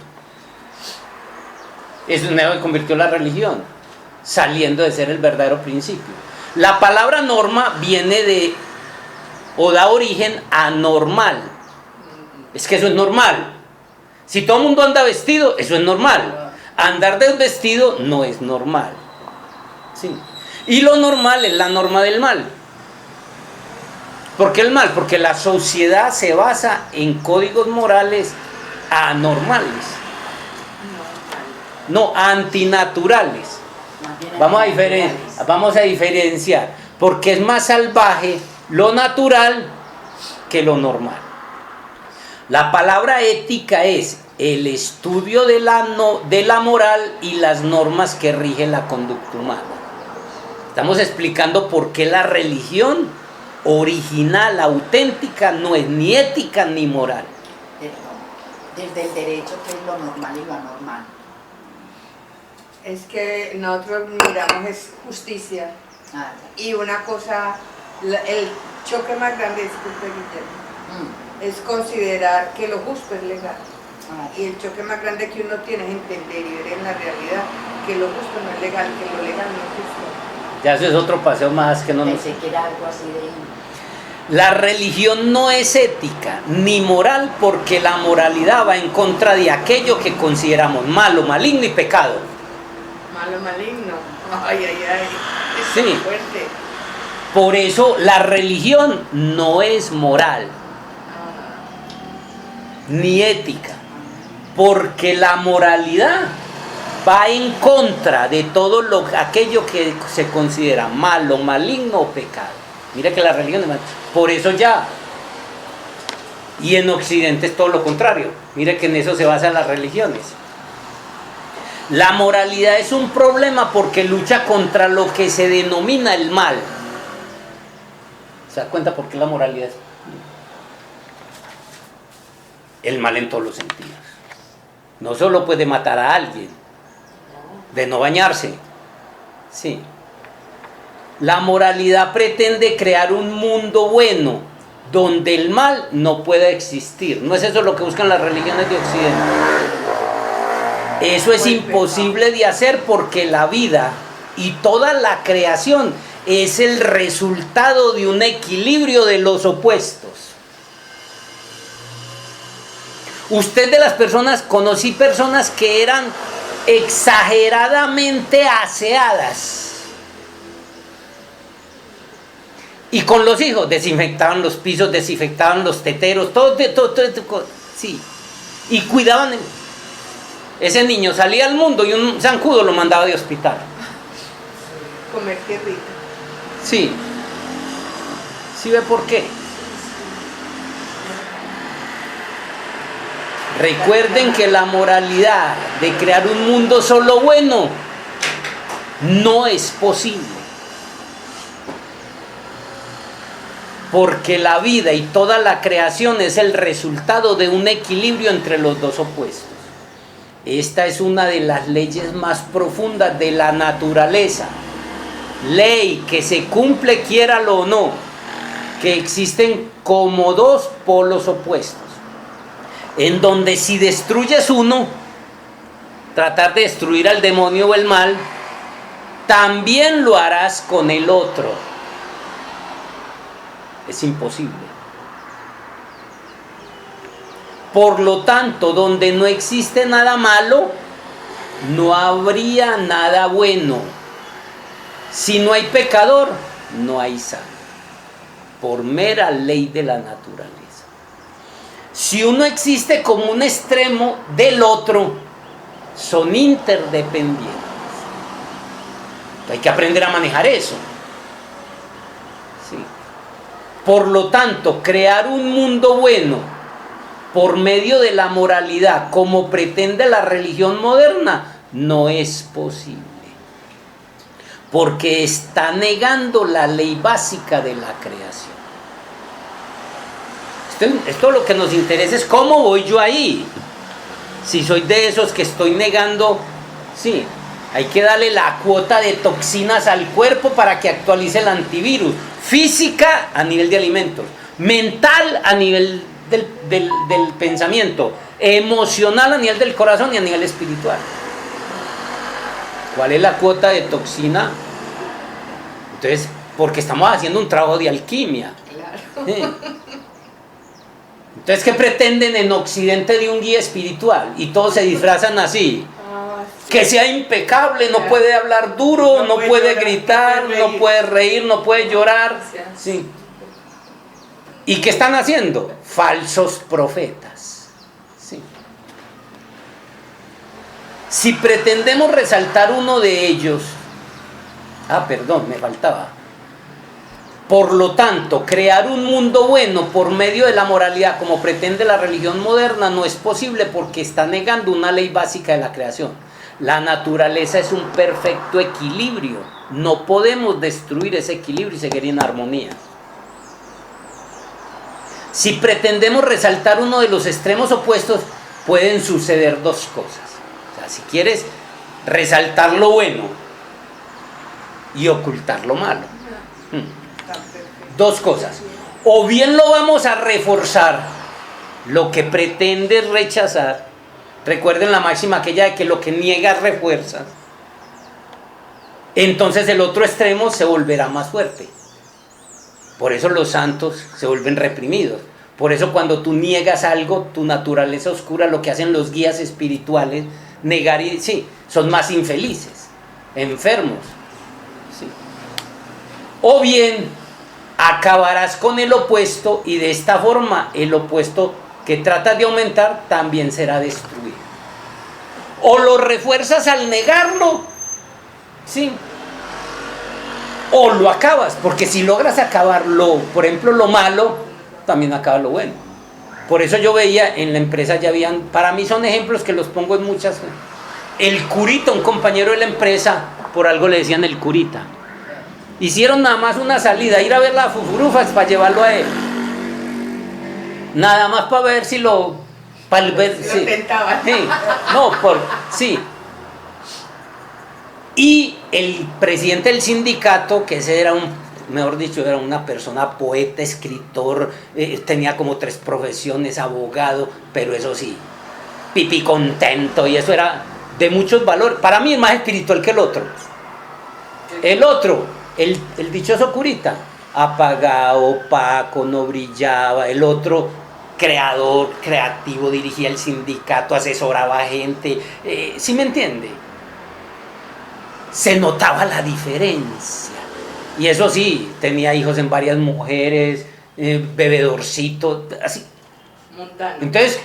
Eso es lo que convirtió la religión, saliendo de ser el verdadero principio. La palabra norma viene o da origen a normal. Es que eso es normal. Si todo el mundo anda vestido, eso es normal. Andar desvestido no es normal. ¿Sí? Y lo normal es la norma del mal. ¿Por qué el mal? Porque la sociedad se basa en códigos morales anormales. No, antinaturales. Vamos a diferenciar. Porque es más salvaje lo natural que lo normal. La palabra ética es el estudio de la moral y las normas que rigen la conducta humana. Estamos explicando por qué la religión original, auténtica, no es ni ética ni moral. desde el derecho, que es lo normal y lo anormal. Es que nosotros miramos es justicia. Ah, Y una cosa, el choque más grande, disculpe Guillermo, es considerar que lo justo es legal. Y el choque más grande que uno tiene es entender y ver en la realidad que lo justo no es legal, que lo legal no es justo. Ya eso es otro paseo más que no nos... Pensé que era algo así de... La religión no es ética ni moral porque la moralidad va en contra de aquello que consideramos malo, maligno y pecado. Malo, maligno. Ay, ay, ay. Es Sí. muy fuerte. Por eso la religión no es moral ni ética, porque la moralidad va en contra de todo aquello que se considera malo, maligno o pecado. Mira que la religión es mal. Por eso ya. Y en Occidente es todo lo contrario. Mira que en eso se basan las religiones. La moralidad es un problema porque lucha contra lo que se denomina el mal. ¿Se da cuenta por qué la moralidad es el mal en todos los sentidos? No solo puede matar a alguien, de no bañarse. Sí. La moralidad pretende crear un mundo bueno donde el mal no pueda existir. ¿No es eso lo que buscan las religiones de Occidente? Eso es imposible de hacer porque la vida y toda la creación es el resultado de un equilibrio de los opuestos. Usted de las personas, conocí personas que eran exageradamente aseadas. Y con los hijos desinfectaban los pisos, desinfectaban los teteros, todo, sí. Y cuidaban. Ese niño salía al mundo y un zancudo lo mandaba de hospital. Comer tierrita. Sí. ¿Sí ve por qué? Recuerden que la moralidad de crear un mundo solo bueno no es posible. Porque la vida y toda la creación es el resultado de un equilibrio entre los dos opuestos. Esta es una de las leyes más profundas de la naturaleza. Ley que se cumple quiéralo o no, que existen como dos polos opuestos, en donde si destruyes uno, tratar de destruir al demonio o el mal, también lo harás con el otro. Es imposible. Por lo tanto, donde no existe nada malo, no habría nada bueno. Si no hay pecador, no hay santo. Por mera ley de la naturaleza. Si uno existe como un extremo del otro, son interdependientes. Hay que aprender a manejar eso. Sí. Por lo tanto, crear un mundo bueno por medio de la moralidad, como pretende la religión moderna, no es posible. Porque está negando la ley básica de la creación. Esto lo que nos interesa es cómo voy yo ahí. Si soy de esos que estoy negando, sí, hay que darle la cuota de toxinas al cuerpo para que actualice el antivirus. Física a nivel de alimentos, mental a nivel del pensamiento, emocional a nivel del corazón y a nivel espiritual. ¿Cuál es la cuota de toxina? Entonces, porque estamos haciendo un trabajo de alquimia. Claro. ¿Sí? Entonces, ¿qué pretenden en Occidente de un guía espiritual? Y todos se disfrazan así. Sí. Que sea impecable, no puede hablar duro, no puede llorar, gritar, no puede reír, no puede llorar. Sí. ¿Y qué están haciendo? Falsos profetas. Sí. Si pretendemos resaltar uno de ellos, me faltaba. Por lo tanto, crear un mundo bueno por medio de la moralidad, como pretende la religión moderna, no es posible porque está negando una ley básica de la creación. La naturaleza es un perfecto equilibrio. No podemos destruir ese equilibrio y seguir en armonía. Si pretendemos resaltar uno de los extremos opuestos, pueden suceder dos cosas. O sea, si quieres resaltar lo bueno y ocultar lo malo. Dos cosas. O bien lo vamos a reforzar, lo que pretendes rechazar. Recuerden la máxima aquella de que lo que niegas refuerzas. Entonces el otro extremo se volverá más fuerte. Por eso los santos se vuelven reprimidos. Por eso cuando tú niegas algo, tu naturaleza oscura, lo que hacen los guías espirituales, negar y sí, son más infelices, enfermos. Sí. O bien acabarás con el opuesto y de esta forma el opuesto que tratas de aumentar también será destruido. O lo refuerzas al negarlo, sí, o lo acabas, porque si logras acabarlo, por ejemplo, lo malo, también acaba lo bueno. Por eso yo veía en la empresa, ya habían, para mí son ejemplos que los pongo en muchas. El curita, un compañero de la empresa, por algo le decían el curita. Hicieron nada más una salida, ir a ver las fufurufas para llevarlo a él. Nada más para ver si lo... Para ver, sí. Sí. No, sí. Y el presidente del sindicato, que ese era mejor dicho, era una persona poeta, escritor, tenía como 3 profesiones, abogado, pero eso sí, pipí contento, y eso era de muchos valores. Para mí es más espiritual que el otro. El otro, el dichoso curita, apagado, opaco, no brillaba. El otro, creador, creativo, dirigía el sindicato, asesoraba a gente. ¿Sí me entiende? Se notaba la diferencia. Y eso sí, tenía hijos en varias mujeres, bebedorcito, así. Mundano. Entonces,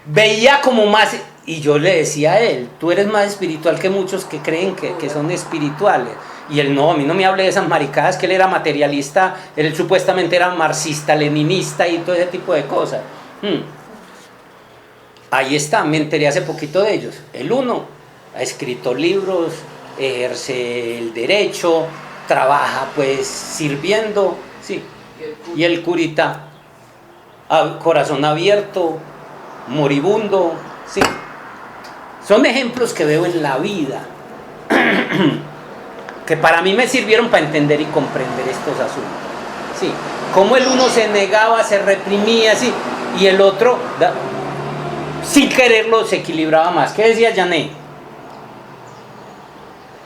veía como más, y yo le decía a él, tú eres más espiritual que muchos que creen que son espirituales. Y él, no, a mí no me hable de esas maricadas, que él era materialista, él supuestamente era marxista, leninista y todo ese tipo de cosas. Ahí está, me enteré hace poquito de ellos. El uno ha escrito libros, ejerce el derecho, trabaja pues sirviendo, sí. Y el curita, corazón abierto, moribundo, sí. Son ejemplos que veo en la vida, que para mí me sirvieron para entender y comprender estos asuntos, sí. Como el uno se negaba, se reprimía, sí, y el otro, sin quererlo, se equilibraba más. ¿Qué decía Janet?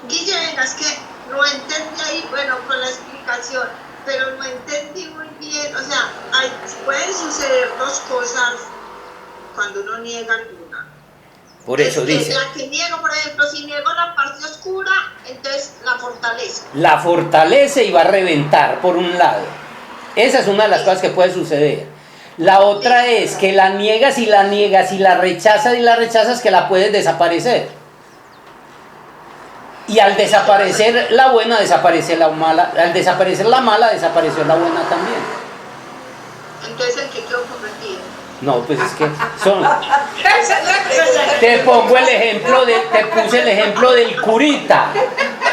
Guillermo, es que no entendí ahí, bueno, con la explicación, pero no entendí muy bien, o sea, pueden suceder dos cosas cuando uno niega alguna. Por eso dice. La que niego, por ejemplo, si niego la parte oscura, entonces la fortalece. La fortalece y va a reventar por un lado. Esa es una de las cosas que puede suceder. La otra es que la niegas y la niegas y la rechazas y la rechazas, que la puedes desaparecer. Y al desaparecer la buena, desaparece la mala. Al desaparecer la mala, desapareció la buena también. Entonces, ¿en qué quedó convertido? No, pues es que son... Te pongo el ejemplo te puse el ejemplo del curita.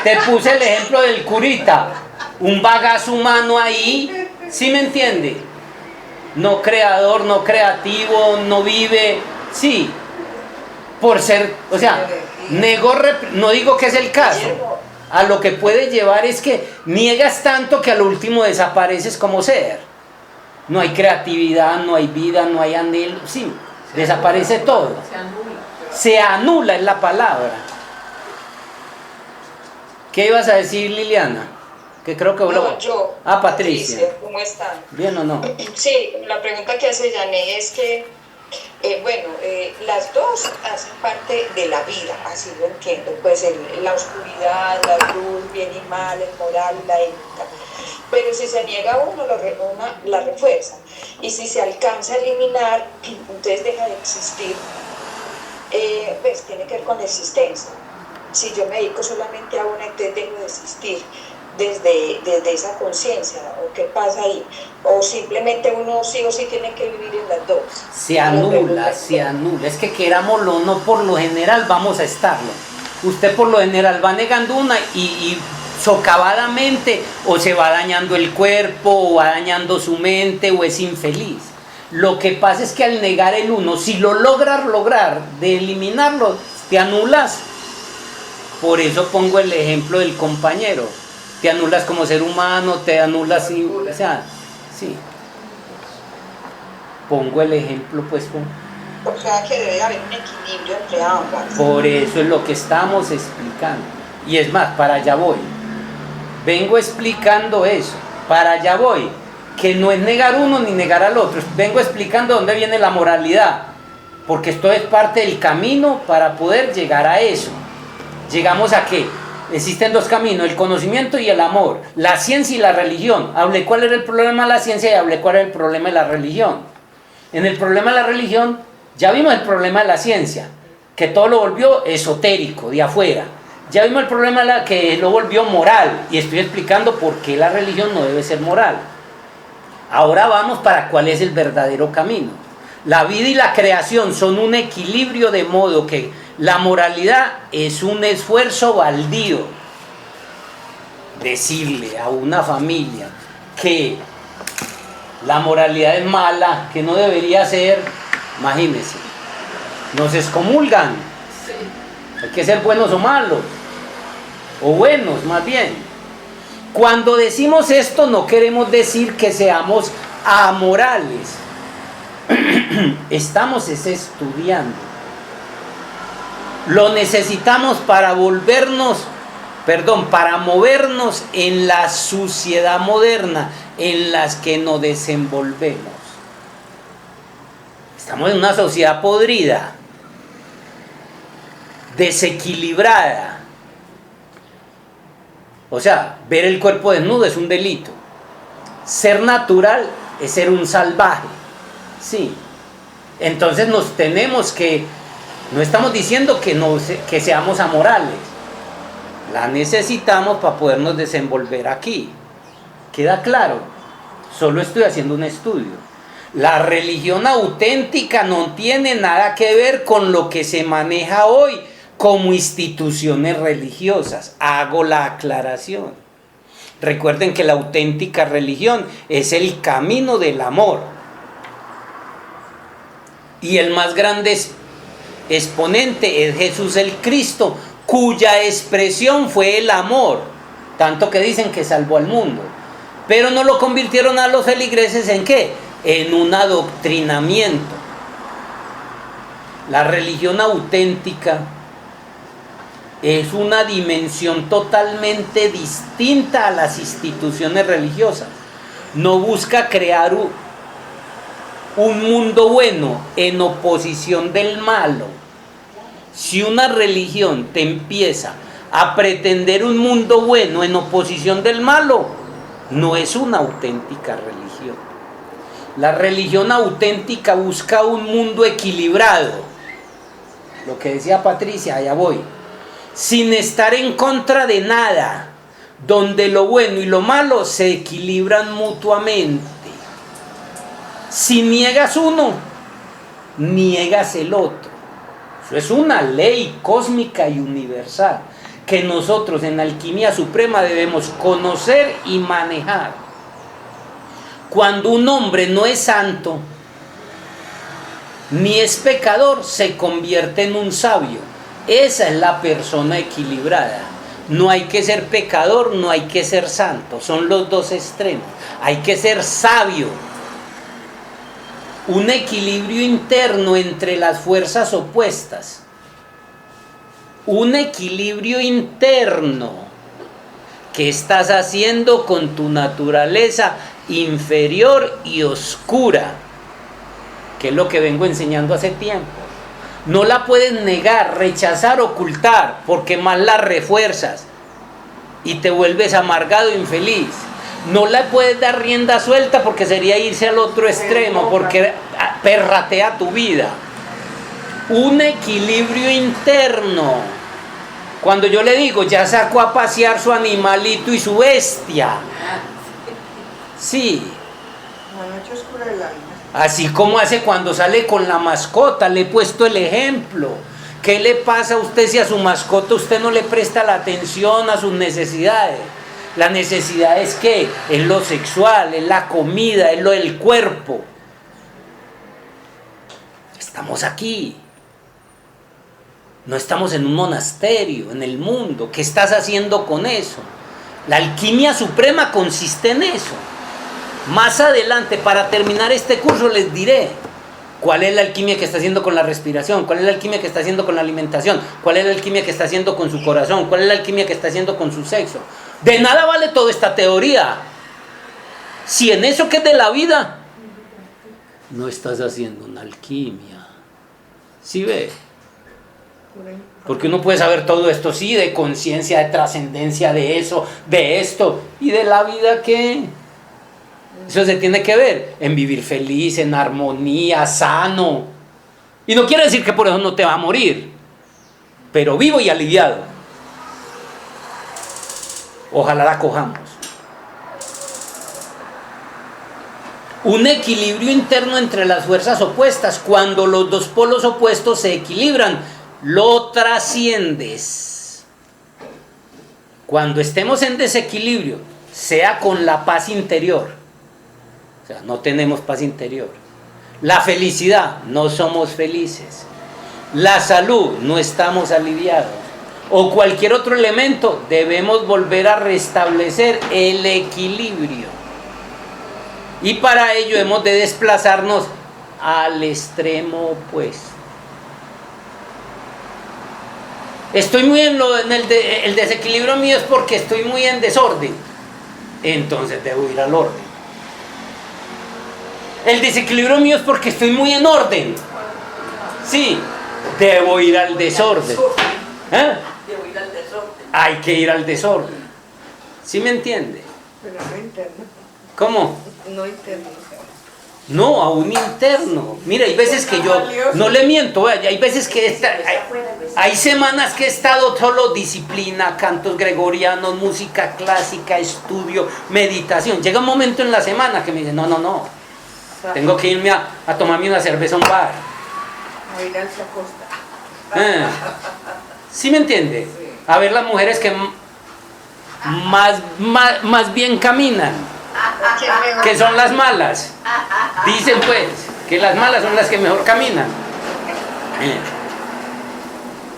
Te puse el ejemplo del curita. Un bagazo humano ahí, ¿sí me entiende? No creador, no creativo, no vive, sí. Por ser, o sea, no digo que es el caso. A lo que puede llevar es que niegas tanto que al último desapareces como ser. No hay creatividad, no hay vida, no hay anhelo, sí, desaparece todo. Se anula es la palabra. ¿Qué ibas a decir, Liliana? Que creo que... No, yo. Patricia. ¿Cómo están? ¿Bien o no? Sí, la pregunta que hace Janet es que, las dos hacen parte de la vida, así lo entiendo, pues la oscuridad, la luz, bien y mal, el moral, la ética. Pero si se niega uno, una la refuerza. Y si se alcanza a eliminar, entonces deja de existir. Pues tiene que ver con la existencia. Si yo me dedico solamente a una, entonces dejo de existir desde esa conciencia, o qué pasa ahí, o simplemente uno sí o sí tiene que vivir en las dos. Se anula. Es que querámoslo o no, por lo general vamos a estarlo. Usted por lo general va negando una y socavadamente o se va dañando el cuerpo, o va dañando su mente, o es infeliz. Lo que pasa es que al negar el uno, si lo logras lograr, de eliminarlo, te anulas. Por eso pongo el ejemplo del compañero. Te anulas como ser humano, te anulas, o sea, sí. Pongo el ejemplo, pues. O sea que debe haber un equilibrio entre ambas. Por eso es lo que estamos explicando. Y es más, para allá voy. Vengo explicando eso. Para allá voy. Que no es negar uno ni negar al otro. Vengo explicando dónde viene la moralidad. Porque esto es parte del camino para poder llegar a eso. ¿Llegamos a qué? Existen dos caminos, el conocimiento y el amor. La ciencia y la religión. Hablé cuál era el problema de la ciencia y hablé cuál era el problema de la religión. En el problema de la religión, ya vimos el problema de la ciencia, que todo lo volvió esotérico, de afuera. Ya vimos el problema que lo volvió moral, y estoy explicando por qué la religión no debe ser moral. Ahora vamos para cuál es el verdadero camino. La vida y la creación son un equilibrio, de modo que la moralidad es un esfuerzo baldío. Decirle a una familia que la moralidad es mala, que no debería ser, imagínense, nos excomulgan. Hay que ser buenos o malos, o buenos más bien. Cuando decimos esto no queremos decir que seamos amorales. Estamos estudiando. Lo necesitamos para para movernos en la sociedad moderna en las que nos desenvolvemos. Estamos en una sociedad podrida, desequilibrada. O sea, ver el cuerpo desnudo es un delito. Ser natural es ser un salvaje. Sí. Entonces no estamos diciendo que seamos amorales. La necesitamos para podernos desenvolver aquí. ¿Queda claro? Solo estoy haciendo un estudio. La religión auténtica no tiene nada que ver con lo que se maneja hoy como instituciones religiosas. Hago la aclaración. Recuerden que la auténtica religión es el camino del amor. Y el más grande exponente es Jesús el Cristo, cuya expresión fue el amor. Tanto que dicen que salvó al mundo. Pero no lo convirtieron a los feligreses ¿en qué? En un adoctrinamiento. La religión auténtica es una dimensión totalmente distinta a las instituciones religiosas. No busca crear un mundo bueno en oposición del malo. Si una religión te empieza a pretender un mundo bueno en oposición del malo, no es una auténtica religión. La religión auténtica busca un mundo equilibrado. Lo que decía Patricia, allá voy. Sin estar en contra de nada, donde lo bueno y lo malo se equilibran mutuamente. Si niegas uno, niegas el otro. Eso es una ley cósmica y universal que nosotros en Alquimia Suprema debemos conocer y manejar. Cuando un hombre no es santo, ni es pecador, se convierte en un sabio. Esa es la persona equilibrada. No hay que ser pecador, no hay que ser santo. Son los dos extremos. Hay que ser sabio. Un equilibrio interno entre las fuerzas opuestas. Un equilibrio interno. ¿Qué estás haciendo con tu naturaleza inferior y oscura? Que es lo que vengo enseñando hace tiempo. No la puedes negar, rechazar, ocultar, porque más la refuerzas y te vuelves amargado e infeliz. No la puedes dar rienda suelta porque sería irse al otro extremo, porque perratea tu vida. Un equilibrio interno. Cuando yo le digo, ya sacó a pasear su animalito y su bestia. Sí. La noche oscura del alma. Así como hace cuando sale con la mascota, le he puesto el ejemplo. ¿Qué le pasa a usted si a su mascota usted no le presta la atención a sus necesidades? La necesidad es ¿qué? Es lo sexual, es la comida, es lo del cuerpo. Estamos aquí. No estamos en un monasterio, en el mundo. ¿Qué estás haciendo con eso? La alquimia suprema consiste en eso. Más adelante, para terminar este curso, les diré cuál es la alquimia que está haciendo con la respiración, cuál es la alquimia que está haciendo con la alimentación, cuál es la alquimia que está haciendo con su corazón, cuál es la alquimia que está haciendo con su sexo. De nada vale toda esta teoría si en eso que es de la vida no estás haciendo una alquimia. ¿Sí ve? Porque uno puede saber todo esto, sí, de conciencia, de trascendencia, de eso, de esto, y de la vida, ¿qué? Eso se tiene que ver en vivir feliz, en armonía, sano. Y no quiere decir que por eso no te va a morir, pero vivo y aliviado. Ojalá la cojamos. Un equilibrio interno entre las fuerzas opuestas. Cuando los dos polos opuestos se equilibran, lo trasciendes. Cuando estemos en desequilibrio, sea con la paz interior, o sea, no tenemos paz interior. La felicidad, no somos felices. La salud, no estamos aliviados. O cualquier otro elemento, debemos volver a restablecer el equilibrio. Y para ello hemos de desplazarnos al extremo opuesto. Estoy muy en el desequilibrio mío es porque estoy muy en desorden. Entonces debo ir al orden. El desequilibrio mío es porque estoy muy en orden. Sí, debo ir al desorden. ¿Eh? Debo ir al desorden. Hay que ir al desorden. ¿Sí me entiende? Pero no interno. ¿Cómo? No interno. No, a un interno. Mira, hay veces que yo no le miento, hay veces que hay semanas que he estado solo disciplina, cantos gregorianos, música clásica, estudio, meditación. Llega un momento en la semana que me dicen, no, tengo que irme a tomarme una cerveza a un bar. A ir al Chacosta. ¿Sí me entiende? A ver las mujeres que más bien caminan, que son las malas. Dicen pues que las malas son las que mejor caminan.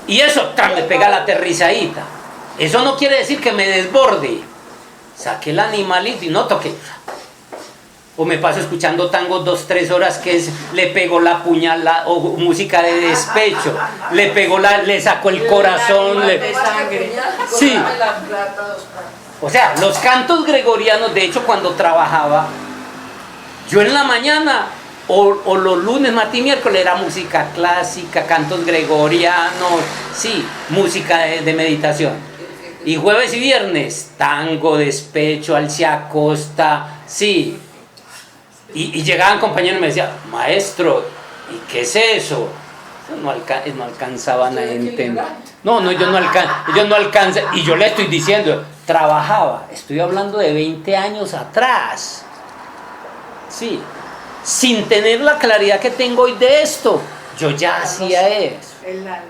Y eso me pega la aterrizadita. Eso no quiere decir que me desborde. Saqué el animalito y no toqué. O me paso escuchando tango 2-3 horas que le pego la puñalada, o música de despecho, le saco el corazón. Sí. O sea, los cantos gregorianos, de hecho cuando trabajaba, yo en la mañana o los lunes, martes y miércoles era música clásica, cantos gregorianos, sí, música de meditación. Y jueves y viernes, tango, despecho, Alcia Costa, sí. Y llegaban compañeros y me decían, maestro, ¿y qué es eso? No alcanzaban a entender. No, ellos no alcanzan. Y yo le estoy diciendo, trabajaba, estoy hablando de 20 años atrás. Sí, sin tener la claridad que tengo hoy de esto, yo ya hacía eso. El alma.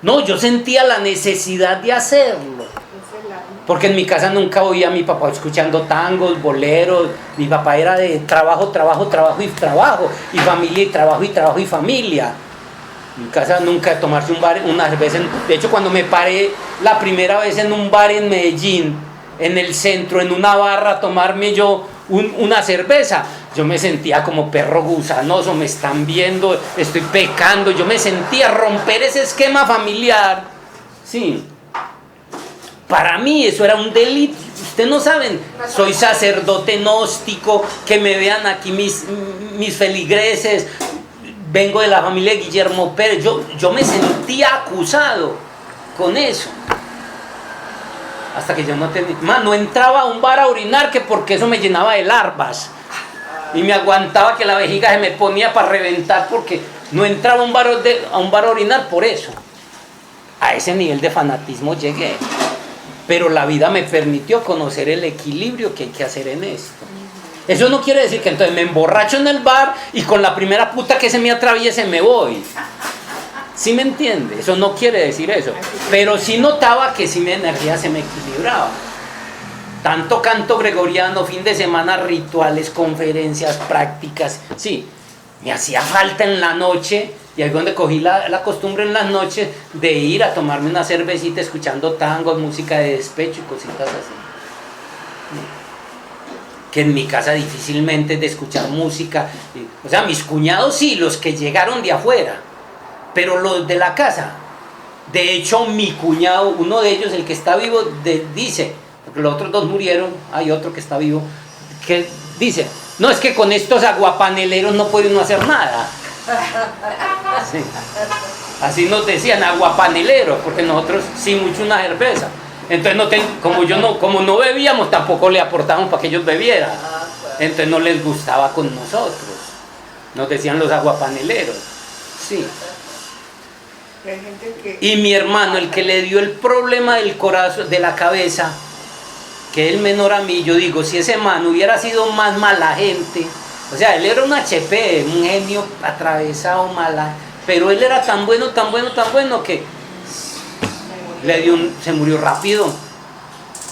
No, yo sentía la necesidad de hacerlo. Es el alma. Porque en mi casa nunca oía a mi papá escuchando tangos, boleros. Mi papá era de trabajo, y familia, y trabajo y familia. En mi casa nunca tomarse una cerveza. De hecho, cuando me paré la primera vez en un bar en Medellín, en el centro, en una barra, a tomarme yo una cerveza, yo me sentía como perro gusanoso, me están viendo, estoy pecando. Yo me sentía romper ese esquema familiar. Sí. Para mí eso era un delito. Ustedes no saben, soy sacerdote gnóstico, que me vean aquí mis feligreses, vengo de la familia de Guillermo Pérez. Yo me sentía acusado con eso. Hasta que yo no entraba a un bar a orinar, que porque eso me llenaba de larvas. Y me aguantaba que la vejiga se me ponía para reventar, porque no entraba a un bar a orinar por eso. A ese nivel de fanatismo llegué. Pero la vida me permitió conocer el equilibrio que hay que hacer en esto. Eso no quiere decir que entonces me emborracho en el bar y con la primera puta que se me atraviese me voy. ¿Sí me entiende? Eso no quiere decir eso. Pero sí notaba que sí mi energía se me equilibraba. Tanto canto gregoriano, fin de semana, rituales, conferencias, prácticas, sí. Me hacía falta en la noche, y ahí es donde cogí la costumbre en las noches de ir a tomarme una cervecita escuchando tangos, música de despecho y cositas así. Que en mi casa difícilmente es de escuchar música. O sea, mis cuñados sí, los que llegaron de afuera, pero los de la casa. De hecho, mi cuñado, uno de ellos, el que está vivo, dice, porque los otros dos murieron, hay otro que está vivo, que dice, no, es que con estos aguapaneleros no puede uno hacer nada. Sí. Así nos decían, aguapaneleros, porque nosotros sí mucho una cerveza. Entonces, como no bebíamos, tampoco le aportábamos para que ellos bebieran. Entonces no les gustaba con nosotros. Nos decían los aguapaneleros. Sí. Hay gente que... Y mi hermano, el que le dio el problema del corazón, de la cabeza, que es el menor a mí, yo digo, si ese man hubiera sido más mala gente, o sea, él era un HP, un genio atravesado, mala, pero él era tan bueno que se murió rápido.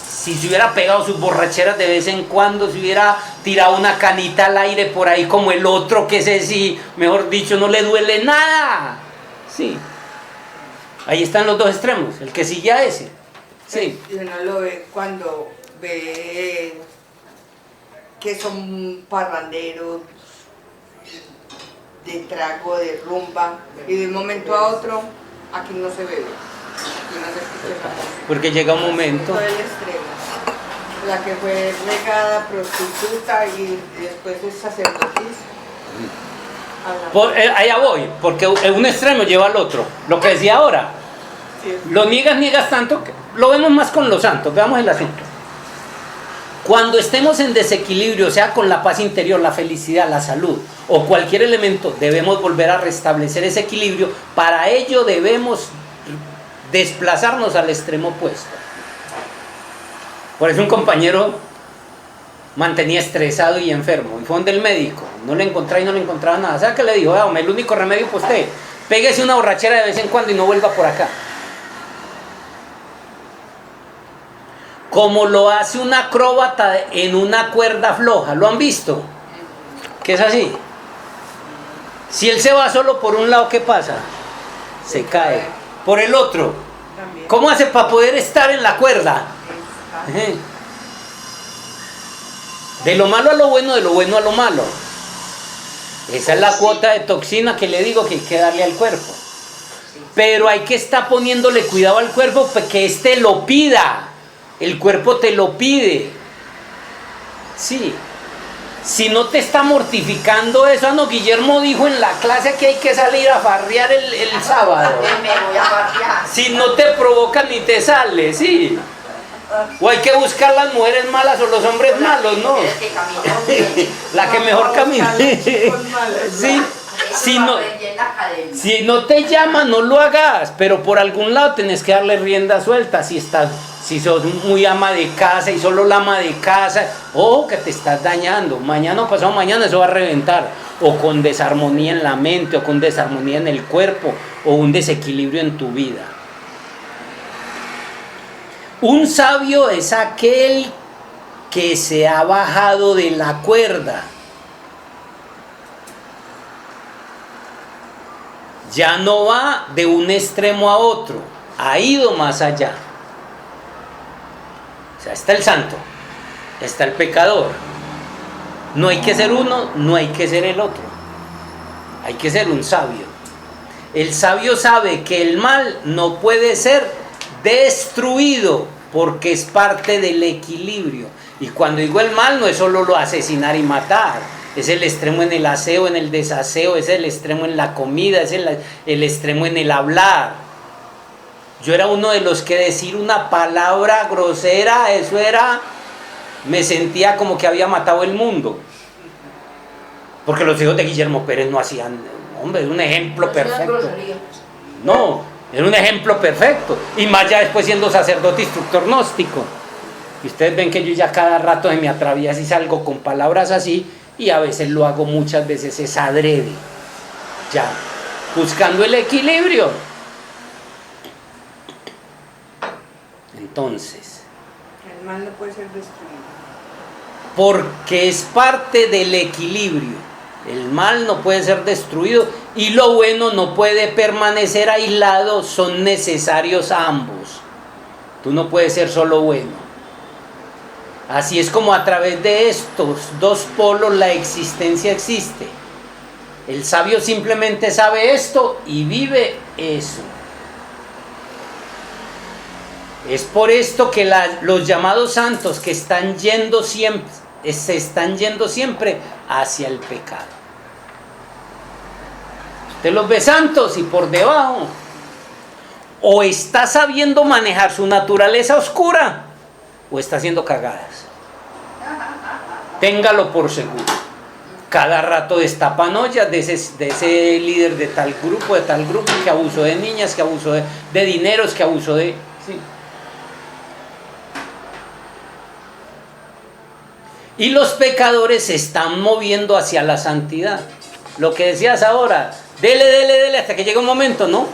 Si se hubiera pegado sus borracheras de vez en cuando, si hubiera tirado una canita al aire por ahí como el otro, que ese sí, mejor dicho, no le duele nada. Sí. Ahí están los dos extremos, el que sigue a ese. Sí. Y uno lo ve cuando ve que son parranderos de trago, de rumba, y de un momento a otro, aquí no se bebe. Aquí no se escucha la música. Porque llega un momento. Todo el extremo. La que fue regada, prostituta y después es sacerdotisa. Allá voy, porque un extremo lleva al otro. Lo que decía ahora. Sí. Lo niegas tanto, que lo vemos más con los santos. Veamos el asunto. Cuando estemos en desequilibrio, sea con la paz interior, la felicidad, la salud o cualquier elemento, debemos volver a restablecer ese equilibrio. Para ello debemos desplazarnos al extremo opuesto. Por eso un compañero mantenía estresado y enfermo, y fue donde el médico, no le encontraba nada. ¿Sabe qué le dijo? Hombre, el único remedio para usted, pégese una borrachera de vez en cuando y no vuelva por acá. Como lo hace un acróbata en una cuerda floja, ¿lo han visto? Que es así. Si él se va solo por un lado, ¿qué pasa? Se cae. Por el otro, También. ¿cómo hace para poder estar en la cuerda? De lo malo a lo bueno, de lo bueno a lo malo. Esa es la cuota de toxina que le digo que hay que darle al cuerpo. Pero hay que estar poniéndole cuidado al cuerpo para que éste lo pida. El cuerpo te lo pide. Sí. Si no te está mortificando eso, no, Guillermo dijo en la clase que hay que salir a farrear el sábado. Me voy a farrear. Si no te provoca ni te sale, sí. O hay que buscar las mujeres malas o los hombres malos, ¿no? La que mejor camina. Sí. Si no te llama, no lo hagas, pero por algún lado tenés que darle rienda suelta. Si sos muy ama de casa y solo la ama de casa, ojo que te estás dañando. Mañana o pasado mañana eso va a reventar. O con desarmonía en la mente, o con desarmonía en el cuerpo, o un desequilibrio en tu vida. Un sabio es aquel que se ha bajado de la cuerda. Ya no va de un extremo a otro, ha ido más allá. O sea, está el santo, está el pecador. No hay que ser uno, no hay que ser el otro. Hay que ser un sabio. El sabio sabe que el mal no puede ser destruido porque es parte del equilibrio. Y cuando digo el mal, no es solo lo asesinar y matar. Es el extremo en el aseo, en el desaseo, es el extremo en la comida, es el extremo en el hablar. Yo era uno de los que decir una palabra grosera, eso era, me sentía como que había matado el mundo. Porque los hijos de Guillermo Pérez no hacían, hombre, es un ejemplo perfecto. No, era un ejemplo perfecto. Y más ya después siendo sacerdote instructor gnóstico. Y ustedes ven que yo ya cada rato me atravieso y salgo con palabras así. Y a veces lo hago, muchas veces es adrede, ya, buscando el equilibrio. Entonces, El mal no puede ser destruido. porque es parte del equilibrio. El mal no puede ser destruido y lo bueno no puede permanecer aislado, son necesarios ambos. Tú no puedes ser solo bueno. Así es como a través de estos dos polos la existencia existe. El sabio simplemente sabe esto y vive eso. Es por esto que los llamados santos que se están yendo siempre hacia el pecado. Usted los ve santos y por debajo o está sabiendo manejar su naturaleza oscura o está haciendo cagadas. Téngalo por seguro. Cada rato destapan ollas de ese líder de tal grupo, que abusó de niñas, que abusó de dineros, que abusó de... ¿sí? Y los pecadores se están moviendo hacia la santidad. Lo que decías ahora, dele, hasta que llegue un momento, ¿no?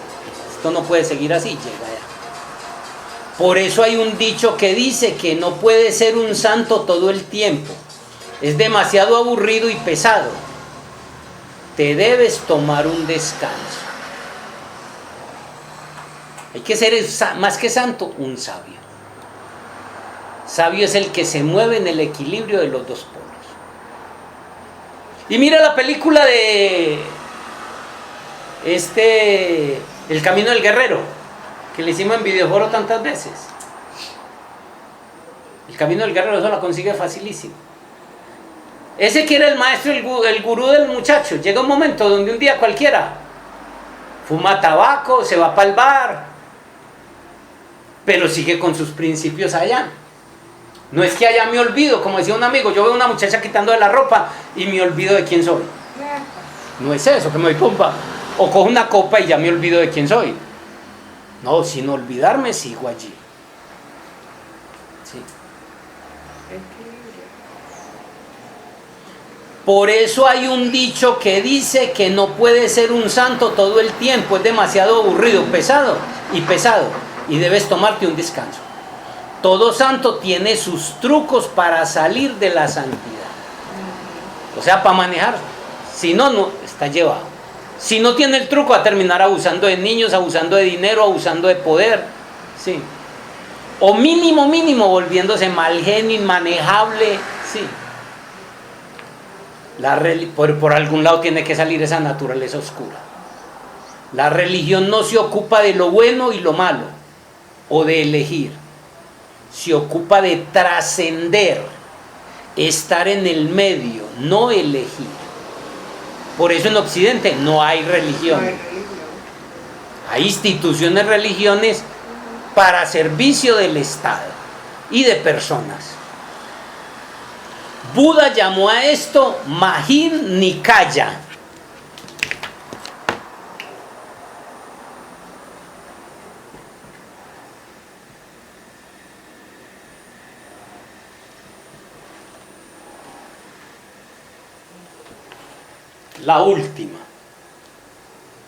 Esto no puede seguir así, llega ya. Por eso hay un dicho que dice que no puede ser un santo todo el tiempo. Es demasiado aburrido y pesado. Te debes tomar un descanso. Hay que ser más que santo, un sabio. Sabio es el que se mueve en el equilibrio de los dos polos. Y mira la película de El Camino del Guerrero, que le hicimos en Videoforo tantas veces. El Camino del Guerrero, eso la consigue facilísimo. Ese que era el maestro, el gurú del muchacho. Llega un momento donde un día cualquiera fuma tabaco, se va para el bar, pero sigue con sus principios allá. No es que allá me olvido, como decía un amigo, yo veo una muchacha quitándole la ropa y me olvido de quién soy. No es eso, que me doy pompa. O cojo una copa y ya me olvido de quién soy. No, sin olvidarme sigo allí. Sí. Por eso hay un dicho que dice que no puede ser un santo todo el tiempo, es demasiado aburrido, pesado, y debes tomarte un descanso. Todo santo tiene sus trucos para salir de la santidad. O sea, para manejar. Si no, no está llevado. Si no tiene el truco, va a terminar abusando de niños, abusando de dinero, abusando de poder. Sí. O mínimo, volviéndose mal genio, inmanejable. Sí. Por algún lado tiene que salir esa naturaleza oscura. La religión no se ocupa de lo bueno y lo malo, o de elegir. Se ocupa de trascender, estar en el medio, no elegir. Por eso en Occidente no hay religión. Hay instituciones, religiones para servicio del Estado y de personas. Buda llamó a esto Majin Nikaya. La última.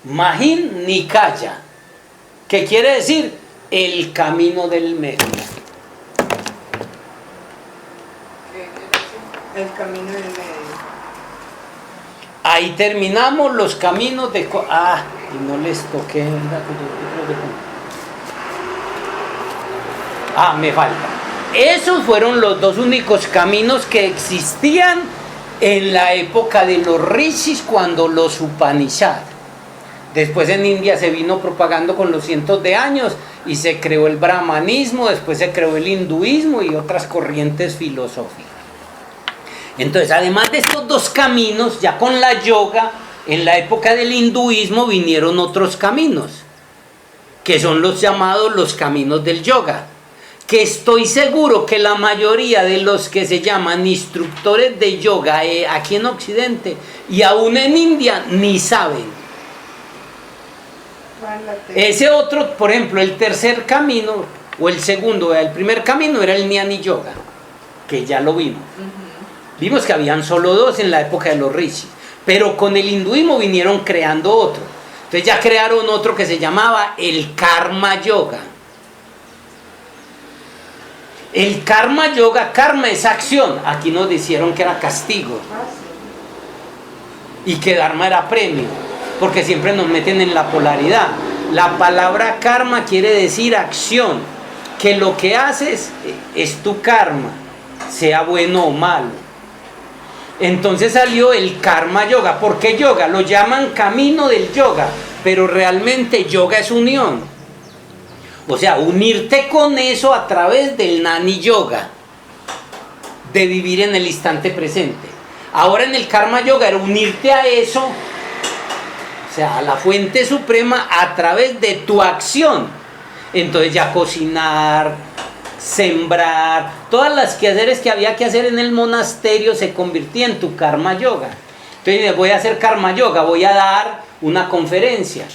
Majin Nikaya, que quiere decir el camino del medio. El camino del medio. Ahí terminamos los caminos de... y no les toqué... me falta. Esos fueron los dos únicos caminos que existían en la época de los rishis, cuando los Upanishad. Después en India se vino propagando con los cientos de años y se creó el brahmanismo, después se creó el hinduismo y otras corrientes filosóficas. Entonces, además de estos dos caminos, ya con la yoga, en la época del hinduismo vinieron otros caminos, que son los llamados los caminos del yoga, que estoy seguro que la mayoría de los que se llaman instructores de yoga aquí en Occidente y aún en India ni saben. Ese otro, por ejemplo, el tercer camino, o el segundo, el primer camino era el Jnani Yoga, que ya lo vimos. Vimos que habían solo dos en la época de los rishis, pero con el hinduismo vinieron creando otro. Entonces ya crearon otro que se llamaba el Karma Yoga. El Karma Yoga, karma es acción, aquí nos dijeron que era castigo. y que dharma era premio, porque siempre nos meten en la polaridad. La palabra karma quiere decir acción, que lo que haces es tu karma, sea bueno o malo. Entonces salió el karma yoga. ¿Por qué yoga? Lo llaman camino del yoga, pero realmente yoga es unión. O sea, unirte con eso a través del Nani Yoga, de vivir en el instante presente. Ahora en el karma yoga era unirte a eso, o sea, a la fuente suprema a través de tu acción. Entonces ya cocinar, sembrar, todas las quehaceres que había que hacer en el monasterio se convertían en tu karma yoga. Entonces voy a hacer karma yoga, voy a dar una conferencia,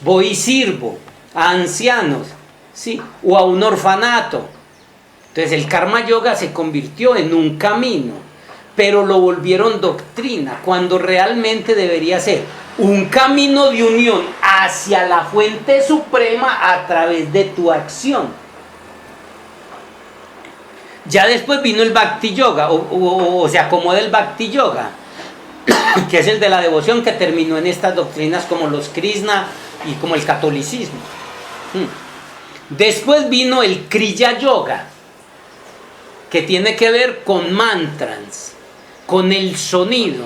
voy y sirvo a ancianos, ¿sí? O a un orfanato. Entonces el karma yoga se convirtió en un camino, pero lo volvieron doctrina, cuando realmente debería ser un camino de unión hacia la fuente suprema a través de tu acción. Ya después vino el Bhakti Yoga, o se acomoda el Bhakti Yoga, que es el de la devoción, que terminó en estas doctrinas como los Krishna y como el catolicismo. Después vino el Kriya Yoga, que tiene que ver con mantras, con el sonido,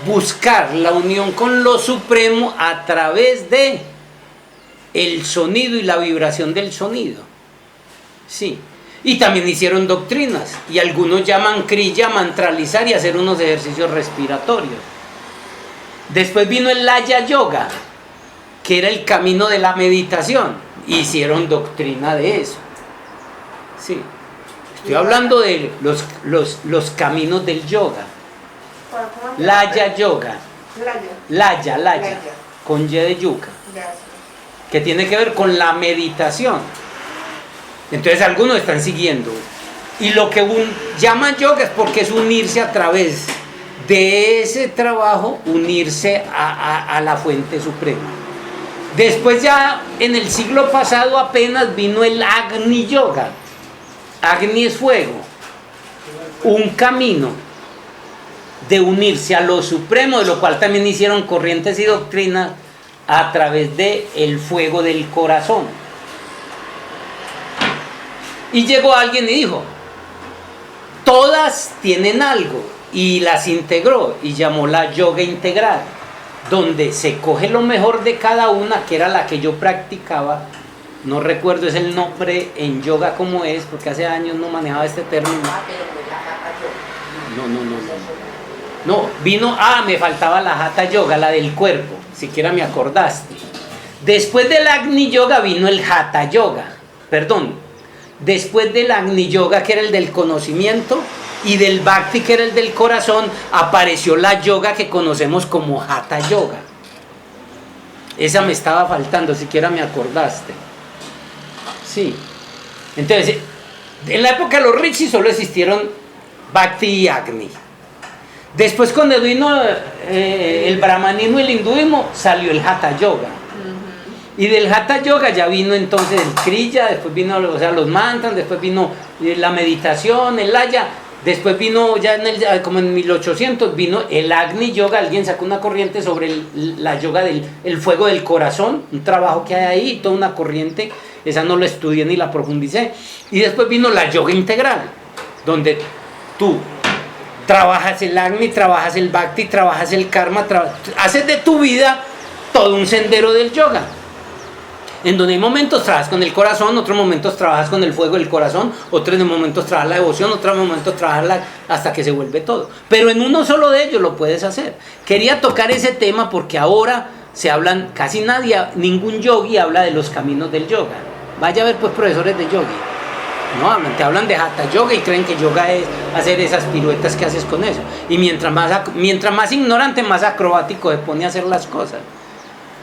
buscar la unión con lo supremo a través de el sonido y la vibración del sonido. Sí. Y también hicieron doctrinas, y algunos llaman kriya, mantralizar y hacer unos ejercicios respiratorios. Después vino el Laya Yoga, que era el camino de la meditación. Hicieron doctrina de eso. Sí. Estoy hablando de los caminos del yoga. Laya Yoga. Laya. Con Y de yuca. Que tiene que ver con la meditación. Entonces algunos están siguiendo. Y lo que llaman yoga es porque es unirse a través de ese trabajo, unirse a la fuente suprema. Después ya en el siglo pasado apenas vino el Agni Yoga. Agni es fuego. Un camino de unirse a lo supremo, de lo cual también hicieron corrientes y doctrinas a través de el fuego del corazón. Y llegó alguien y dijo, todas tienen algo, y las integró y llamó la yoga integral, donde se coge lo mejor de cada una, que era la que yo practicaba. No recuerdo es el nombre en yoga como es, porque hace años no manejaba este término. No, vino, me faltaba la Hatha Yoga, la del cuerpo, siquiera me acordaste. Después del Agni Yoga vino el Hatha Yoga, después del Agni Yoga, que era el del conocimiento, y del Bhakti, que era el del corazón, apareció la yoga que conocemos como Hatha Yoga. Esa me estaba faltando, siquiera me acordaste. Sí. Entonces, en la época de los rishis solo existieron Bhakti y Agni. Después, cuando vino el brahmanismo y el hinduismo, salió el Hatha Yoga. Y del Hatha Yoga ya vino entonces el Kriya, después vino los mantras, después vino la meditación, el Laya, después vino ya como en 1800 vino el Agni Yoga. Alguien sacó una corriente sobre la yoga del fuego del corazón, un trabajo que hay ahí, toda una corriente, esa no lo estudié ni la profundicé. Y después vino la yoga integral, donde tú trabajas el Agni, trabajas el Bhakti, trabajas el Karma, haces de tu vida todo un sendero del yoga, en donde hay momentos trabajas con el corazón, otros momentos trabajas con el fuego del corazón, otros momentos trabajas la devoción, otros momentos trabajas hasta que se vuelve todo. Pero en uno solo de ellos lo puedes hacer. Quería tocar ese tema porque ahora se hablan, casi nadie, ningún yogi habla de los caminos del yoga. Vaya a ver pues profesores de yogi. No hablan, te hablan de Hatha Yoga y creen que yoga es hacer esas piruetas que haces con eso. Y mientras más ignorante, más acrobático se pone a hacer las cosas.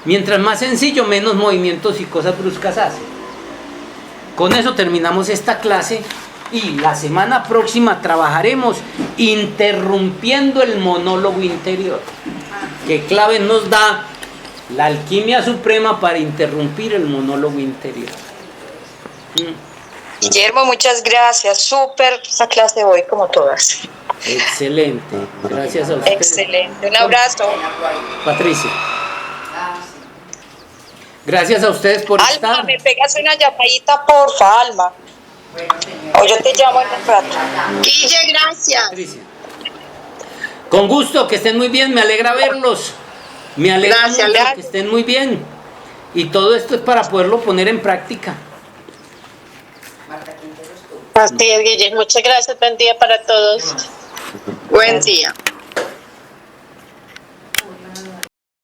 Mientras más sencillo, menos movimientos y cosas bruscas hace. Con eso terminamos esta clase y la semana próxima trabajaremos interrumpiendo el monólogo interior. ¿Qué clave nos da la alquimia suprema para interrumpir el monólogo interior? Guillermo, muchas gracias. Súper esa clase de hoy, como todas. Excelente. Gracias a usted. Excelente. Un abrazo. Patricia. Ah, sí. Gracias a ustedes por Alma, estar. me pegas una llamadita, porfa, Alma. Bueno, señora. O yo te llamo en un rato. Guille, gracias. Patricia. Con gusto, que estén muy bien, me alegra verlos. Me alegra Gracias, mucho Leandro. que estén muy bien. Y todo esto es para poderlo poner en práctica. Marta Quinteros, tú. Así es, Guille. Muchas gracias. Buen día para todos. Buen día.